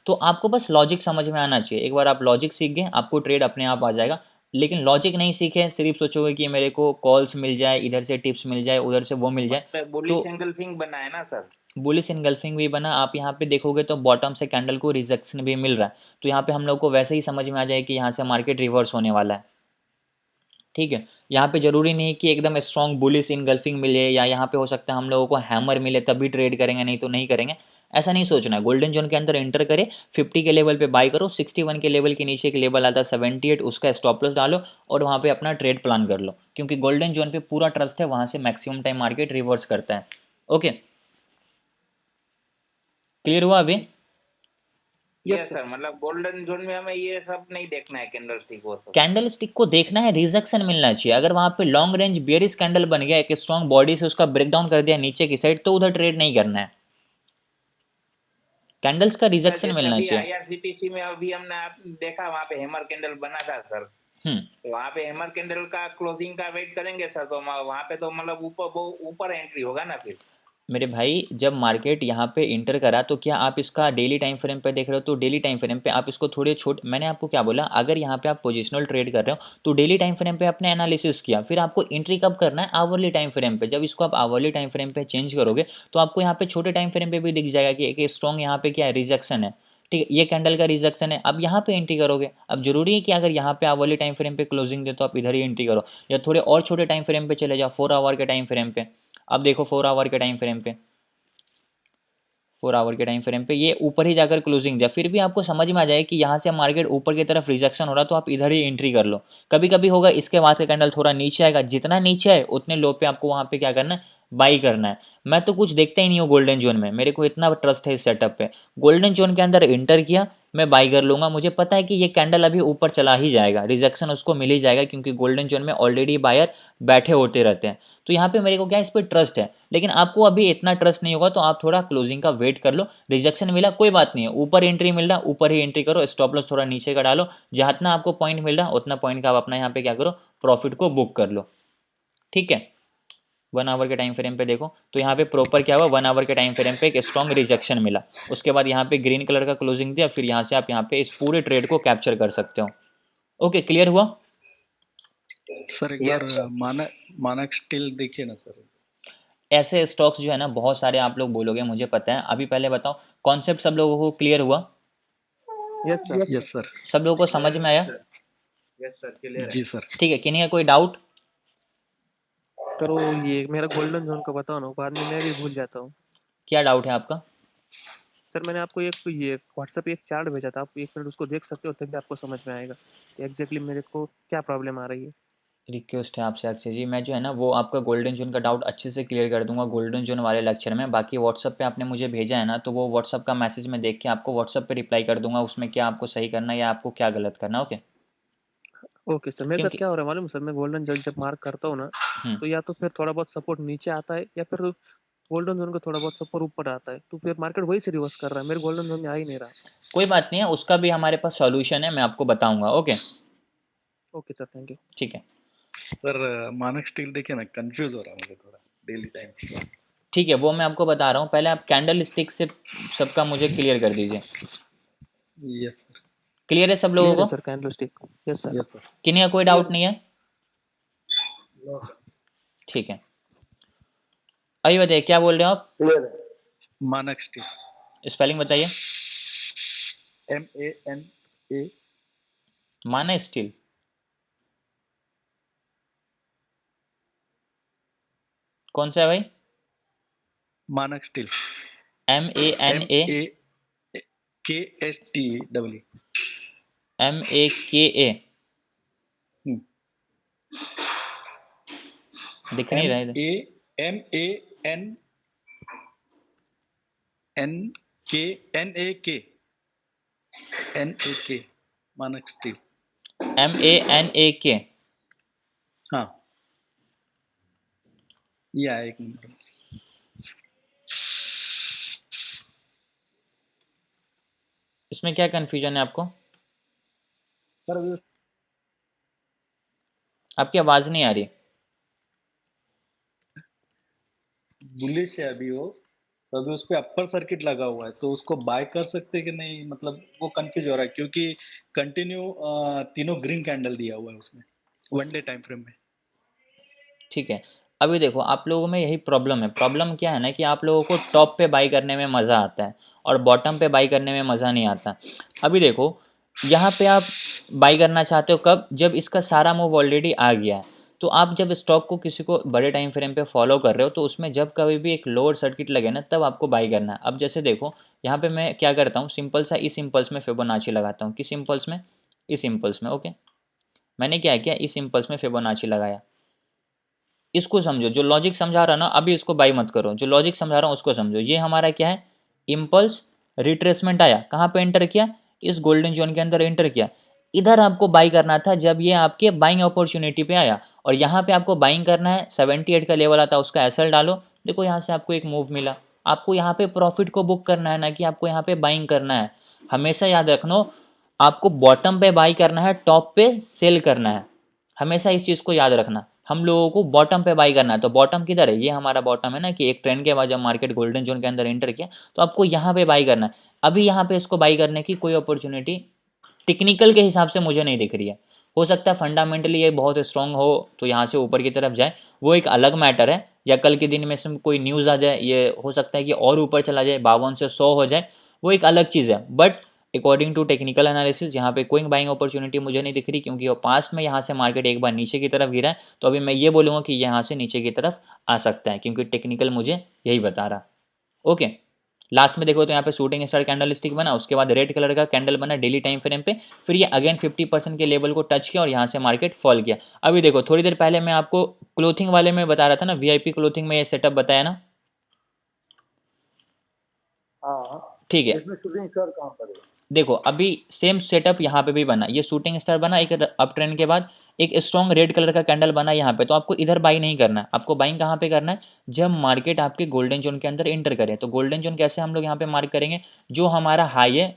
तो आपको बस लॉजिक समझ में आना चाहिए। एक बार आप लॉजिक सीख गए, आपको ट्रेड अपने आप आ जाएगा। लेकिन लॉजिक नहीं सीखे, सिर्फ सोचोगे कि मेरे को कॉल्स मिल जाए, इधर से टिप्स मिल जाए, उधर से वो मिल जाए, बुलिश तो एंगल्फिंग बना है ना सर, बुलिश इनगल्फिंग भी बना। आप यहाँ पे देखोगे तो बॉटम से कैंडल को रिजेक्शन भी मिल रहा है, तो यहाँ पे हम लोग को वैसे ही समझ में आ जाए कि यहाँ से मार्केट रिवर्स होने वाला है, ठीक है। यहाँ पे जरूरी नहीं कि एकदम स्ट्रॉन्ग बुलिश इनगल्फिंग मिले, या यहाँ पे हो सकता है हम लोगों को हैमर मिले तभी ट्रेड करेंगे, नहीं तो नहीं करेंगे, ऐसा नहीं सोचना है। गोल्डन जोन के अंदर एंटर करे, 50 के लेवल पे बाई करो, 61 के लेवल के नीचे एक लेवल आता है 78, उसका स्टॉप लॉस डालो और वहाँ पे अपना ट्रेड प्लान कर लो, क्योंकि गोल्डन जोन पे पूरा ट्रस्ट है, वहाँ से मैक्सिमम टाइम मार्केट रिवर्स करता है, ओके। क्लियर हुआ अभी? यस सर, मतलब गोल्डन जोन में हमें ये सब नहीं देखना है, कैंडल स्टिक वो सब, कैंडल स्टिक को देखना है, रिजेक्शन मिलना चाहिए। अगर वहाँ पे लॉन्ग रेंज बेयरिश कैंडल बन गया, एक स्ट्रॉन्ग बॉडी से उसका ब्रेकडाउन कर दिया नीचे की साइड, तो उधर ट्रेड नहीं करना है। कैंडल्स का सर रिजेक्शन जैसे मिलना अभी चाहिए। IRCTC में अभी हमने देखा वहाँ पे हैमर कैंडल बना था सर, तो वहाँ पे हैमर कैंडल का क्लोजिंग का वेट करेंगे सर, तो वहाँ पे तो मतलब ऊपर एंट्री होगा ना फिर। मेरे भाई जब मार्केट यहाँ पे इंटर करा तो क्या आप इसका डेली टाइम फ्रेम पे देख रहे हो? तो डेली टाइम फ्रेम पे आप इसको थोड़े मैंने आपको क्या बोला, अगर यहाँ पे आप पोजिशनल ट्रेड कर रहे हो तो डेली टाइम फ्रेम पे आपने एनालिसिस किया, फिर आपको एंट्री कब करना है? आवरली टाइम फ्रेम पे। जब इसको आप आवरली टाइम फ्रेम पे चेंज करोगे तो आपको यहाँ पे छोटे टाइम फ्रेम पे भी दिख जाएगा कि एक स्ट्रॉन्ग यहाँ पे क्या है, रिजेक्शन है। ठीक है, ये कैंडल का रिजेक्शन है, अब यहाँ पे एंट्री करोगे। अब जरूरी है कि अगर यहाँ पे आवरली टाइम फ्रेम पे क्लोजिंग दे तो आप इधर ही एंट्री करो, या थोड़े और छोटे टाइम फ्रेम पे चले जाओ, 4 आवर के टाइम फ्रेम पे। अब देखो 4 आवर के टाइम फ्रेम पे, 4 आवर के टाइम फ्रेम पे ये ऊपर ही जाकर क्लोजिंग दिया, फिर भी आपको समझ में आ जाए कि यहाँ से मार्केट ऊपर की तरफ रिजेक्शन हो रहा, तो आप इधर ही एंट्री कर लो। कभी कभी होगा इसके बाद का कैंडल थोड़ा नीचे आएगा, जितना नीचे है उतने लो पे आपको वहाँ पे क्या करना है, बाई करना है। मैं तो कुछ देखता ही नहीं हूँ गोल्डन जोन में, मेरे को इतना ट्रस्ट है इस सेटअप पे। गोल्डन जोन के अंदर इंटर किया, मैं बाई कर लूँगा, मुझे पता है कि ये कैंडल अभी ऊपर चला ही जाएगा, रिजेक्शन उसको मिल ही जाएगा, क्योंकि गोल्डन जोन में ऑलरेडी बायर बैठे होते रहते हैं। तो यहाँ पे मेरे को क्या इस पर ट्रस्ट है, लेकिन आपको अभी इतना ट्रस्ट नहीं होगा तो आप थोड़ा क्लोजिंग का वेट कर लो। रिजेक्शन मिला कोई बात नहीं है, ऊपर एंट्री मिल रहा ऊपर ही एंट्री करो, स्टॉप लॉस थोड़ा नीचे का डालो, जितना आपको पॉइंट मिल रहा उतना पॉइंट का आप अपना यहाँ पे क्या करो, प्रॉफिट को बुक कर लो। ठीक है, 1 आवर के टाइम फ्रेम पे देखो तो यहाँ पे प्रॉपर क्या हुआ, 1 आवर के टाइम फ्रेम पे एक स्ट्रॉन्ग रिजेक्शन मिला, उसके बाद यहाँ पे ग्रीन कलर का क्लोजिंग दिया, फिर यहाँ से आप यहाँ पे इस पूरे ट्रेड को कैप्चर कर सकते हो। ओके, क्लियर हुआ सर? एक बार मानक स्टील देखिए ना सर। ऐसे स्टॉक्स जो है ना बहुत सारे आप लोग बोलोगे, मुझे पता है। अभी पहले बताओ कॉन्सेप्ट सब लोगों को क्लियर हुआ? Yes sir. Yes sir. सब लोगों को समझ में आया? यस सर, क्लियर जी सर। ठीक है, किन्हीं का कोई डाउट? सर वो ये मेरा गोल्डन जोन का बताओ ना, बाद में मैं भी भूल जाता हूँ। क्या डाउट है आपका? सर मैंने आपको एक ये व्हाट्सएप पे एक चार्ट भेजा था, आप 1 मिनट उसको देख सकते हो, तभी आपको समझ में आएगा एग्जैक्टली मेरे को क्या प्रॉब्लम आ रही है। रिक्वेस्ट है आपसे अक्षय जी, मैं जो है ना वो आपका गोल्डन जोन का डाउट अच्छे से क्लियर कर दूंगा गोल्डन जोन वाले लेक्चर में। बाकी व्हाट्सअप पे आपने मुझे भेजा है ना, तो वो व्हाट्सअप का मैसेज मैं देख के आपको व्हाट्सअप पे रिप्लाई कर दूंगा, उसमें क्या आपको सही करना है या आपको क्या गलत करना है। Okay okay sir. मेरे साथ क्या हो रहा है मालूम सर, मैं गोल्डन जोन जब मार्क करता हूँ ना, तो या तो फिर थोड़ा बहुत सपोर्ट नीचे आता है, या फिर गोल्डन जोन का थोड़ा बहुत सपोर्ट ऊपर आता है, तो फिर मार्केट वही से रिवर्स कर रहा है, मेरे गोल्डन जोन में आ ही नहीं रहा। कोई बात नहीं है, उसका भी हमारे पास सॉल्यूशन है, मैं आपको बताऊंगा। Okay okay sir, thank you. ठीक है सर मानक स्टील देखिए ना, कंफ्यूज हो रहा है मुझे थोड़ा डेली टाइम। ठीक है, वो मैं आपको बता रहा हूँ, पहले आप कैंडल स्टिक से सबका मुझे क्लियर कर दीजिए। Yes sir. क्लियर है सब लोगों को? Sir candle stick. Yes sir. Yes sir. किन्हीं का कोई डाउट नहीं है? ठीक है, अभी बताइए क्या बोल रहे हो आप? क्लियर है। मानक स्टील स्पेलिंग बताइए। MANA। माना स्टील, कौन सा है भाई? मानक स्टील MANA KSTE। MAKA दिख नहीं रहा है। NAK मानक स्टील। MANAK। हाँ, या एक मिनट। इसमें क्या कंफ्यूजन है आपको? सर आपकी आवाज नहीं आ रही। बुलिश है अभी वो, तो अभी उस पे अपर सर्किट लगा हुआ है, तो उसको बाय कर सकते कि नहीं, मतलब वो कंफ्यूज हो रहा है, क्योंकि कंटिन्यू तीनों ग्रीन कैंडल दिया हुआ है उसमें 1 डे टाइम फ्रेम में। ठीक है, अभी देखो आप लोगों में यही प्रॉब्लम है। प्रॉब्लम क्या है ना कि आप लोगों को टॉप पे बाई करने में मज़ा आता है और बॉटम पे बाई करने में मज़ा नहीं आता। अभी देखो यहाँ पे आप बाई करना चाहते हो कब, जब इसका सारा मूव ऑलरेडी आ गया है। तो आप जब स्टॉक को किसी को बड़े टाइम फ्रेम पे फॉलो कर रहे हो, तो उसमें जब कभी भी एक लोअर सर्किट लगे ना, तब आपको बाई करना है। अब जैसे देखो यहाँ पे मैं क्या करता हूँ, सिंपल सा इस इम्पल्स में फिबोनाची लगाता हूँ। किस इम्पल्स में? इस इम्पल्स में। ओके, मैंने क्या किया, इस इम्पल्स में फिबोनाची लगाया। इसको समझो, जो लॉजिक समझा रहा ना, अभी इसको बाई मत करो, जो लॉजिक समझा रहा हूँ उसको समझो। ये हमारा क्या है, इम्पल्स रिट्रेसमेंट आया, कहाँ पे एंटर किया, इस गोल्डन जोन के अंदर एंटर किया। इधर आपको बाई करना था जब ये आपके बाइंग अपॉर्चुनिटी पे आया, और यहाँ पे आपको बाइंग करना है। 78 का लेवल आता है, उसका एसएल डालो। देखो यहाँ से आपको एक मूव मिला, आपको यहाँ पे प्रॉफिट को बुक करना है, ना कि आपको यहाँ पे बाइंग करना है। हमेशा याद रखना, आपको बॉटम पे बाई करना है, टॉप पे सेल करना है। हमेशा इस चीज़ को याद रखना। हम लोगों को बॉटम पे बाई करना है, तो बॉटम किधर है? ये हमारा बॉटम है ना, कि एक ट्रेंड के बाद जब मार्केट गोल्डन जोन के अंदर एंटर किया तो आपको यहाँ पे बाई करना है। अभी यहाँ पे इसको बाई करने की कोई अपॉर्चुनिटी टेक्निकल के हिसाब से मुझे नहीं दिख रही है। हो सकता है फंडामेंटली ये बहुत स्ट्रांग हो तो यहाँ से ऊपर की तरफ जाए, वो एक अलग मैटर है, या कल के दिन में से कोई न्यूज़ आ जाए, ये हो सकता है कि और ऊपर चला जाए, 52 से 100 हो जाए, वो एक अलग चीज़ है। But according to technical analysis यहाँ पे कोई बाइंग अपॉर्चुनिटी मुझे नहीं दिख रही, क्योंकि वो पास्ट में यहाँ से मार्केट एक बार नीचे की तरफ गिरा है, तो अभी मैं ये बोलूँगा कि यहाँ से नीचे की तरफ आ सकता है, क्योंकि टेक्निकल मुझे यही बता रहा। ओके, लास्ट में देखो तो यहाँ पे शूटिंग स्टार कैंडल स्टिक बना, उसके बाद रेड कलर का कैंडल बना डेली टाइम फ्रेम पे, फिर ये अगेन 50% के लेवल को टच किया और यहाँ से मार्केट फॉल किया। अभी देखो थोड़ी देर पहले मैं आपको क्लोथिंग वाले में बता रहा था ना, वीआईपी क्लोथिंग में ये सेटअप बताया ना, हाँ ठीक है। इसमें शूटिंग स्टार कहाँ पर है? देखो अभी सेम सेटअप यहाँ पे भी बना, ये शूटिंग स्टार बना, एक अप ट्रेंड के बाद एक स्ट्रॉन्ग रेड कलर का कैंडल बना यहाँ पे, तो आपको इधर बाई नहीं करना है। आपको बाइंग कहाँ पे करना है? जब मार्केट आपके गोल्डन जोन के अंदर एंटर करे। तो गोल्डन जोन कैसे हम लोग यहाँ पे मार्क करेंगे? जो हमारा हाई है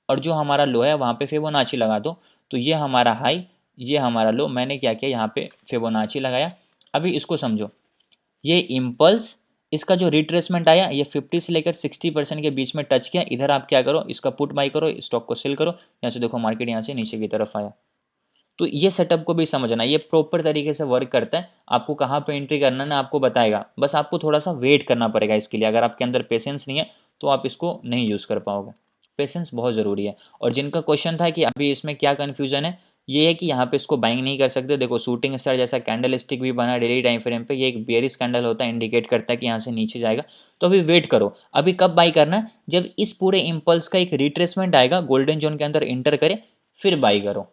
और जो हमारा लो है वहाँ पे फिबोनाची लगा दो। तो ये हमारा हाई, ये हमारा लो, मैंने क्या किया यहाँ पे फिबोनाची लगाया। अभी इसको समझो, ये इम्पल्स, इसका जो रिट्रेसमेंट आया ये 50 से लेकर 60% के बीच में टच किया। इधर आप क्या करो, इसका पुट बाई करो, स्टॉक को सेल करो। यहाँ से देखो मार्केट यहाँ से नीचे की तरफ आया। तो ये सेटअप को भी समझना, ये प्रॉपर तरीके से वर्क करता है। आपको कहाँ पे एंट्री करना है ना आपको बताएगा, बस आपको थोड़ा सा वेट करना पड़ेगा इसके लिए। अगर आपके अंदर पेशेंस नहीं है तो आप इसको नहीं यूज़ कर पाओगे। पेशेंस बहुत ज़रूरी है। और जिनका क्वेश्चन था कि अभी इसमें क्या कन्फ्यूजन है, ये है कि यहाँ पे इसको बाइंग नहीं कर सकते। देखो शूटिंग स्टार जैसा कैंडल स्टिक भी बना डेली टाइम फ्रेम पे, ये एक बेयरिश कैंडल होता है, इंडिकेट करता है कि यहाँ से नीचे जाएगा। तो अभी वेट करो, अभी कब बाई करना है? जब इस पूरे इम्पल्स का एक रिट्रेसमेंट आएगा, गोल्डन जोन के अंदर इंटर करे, फिर बाई करो।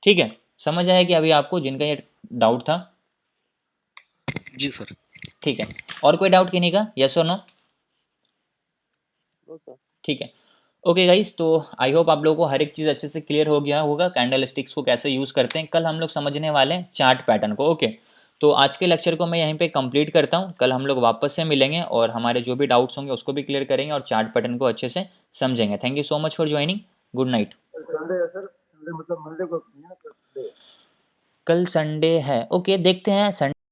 ठीक है, समझ आया कि अभी आपको जिनका ये डाउट था? जी सर। ठीक है, और कोई डाउट किन्हीं का? यस और नो? No sir. ठीक है, ओके गाइस, तो आई होप आप लोगों को हर एक चीज़ अच्छे से क्लियर हो गया होगा, कैंडल स्टिक्स को कैसे यूज़ करते हैं। कल हम लोग समझने वाले हैं चार्ट पैटर्न को। ओके, तो आज के लेक्चर को मैं यहीं पे कंप्लीट करता हूँ। कल हम लोग वापस से मिलेंगे और हमारे जो भी डाउट्स होंगे उसको भी क्लियर करेंगे और चार्ट पैटर्न को अच्छे से समझेंगे। Thank you so much for joining, good night. Sunday है सर, संडे मतलब मंडे को नहीं है, संडे कल संडे है, ओके देखते हैं।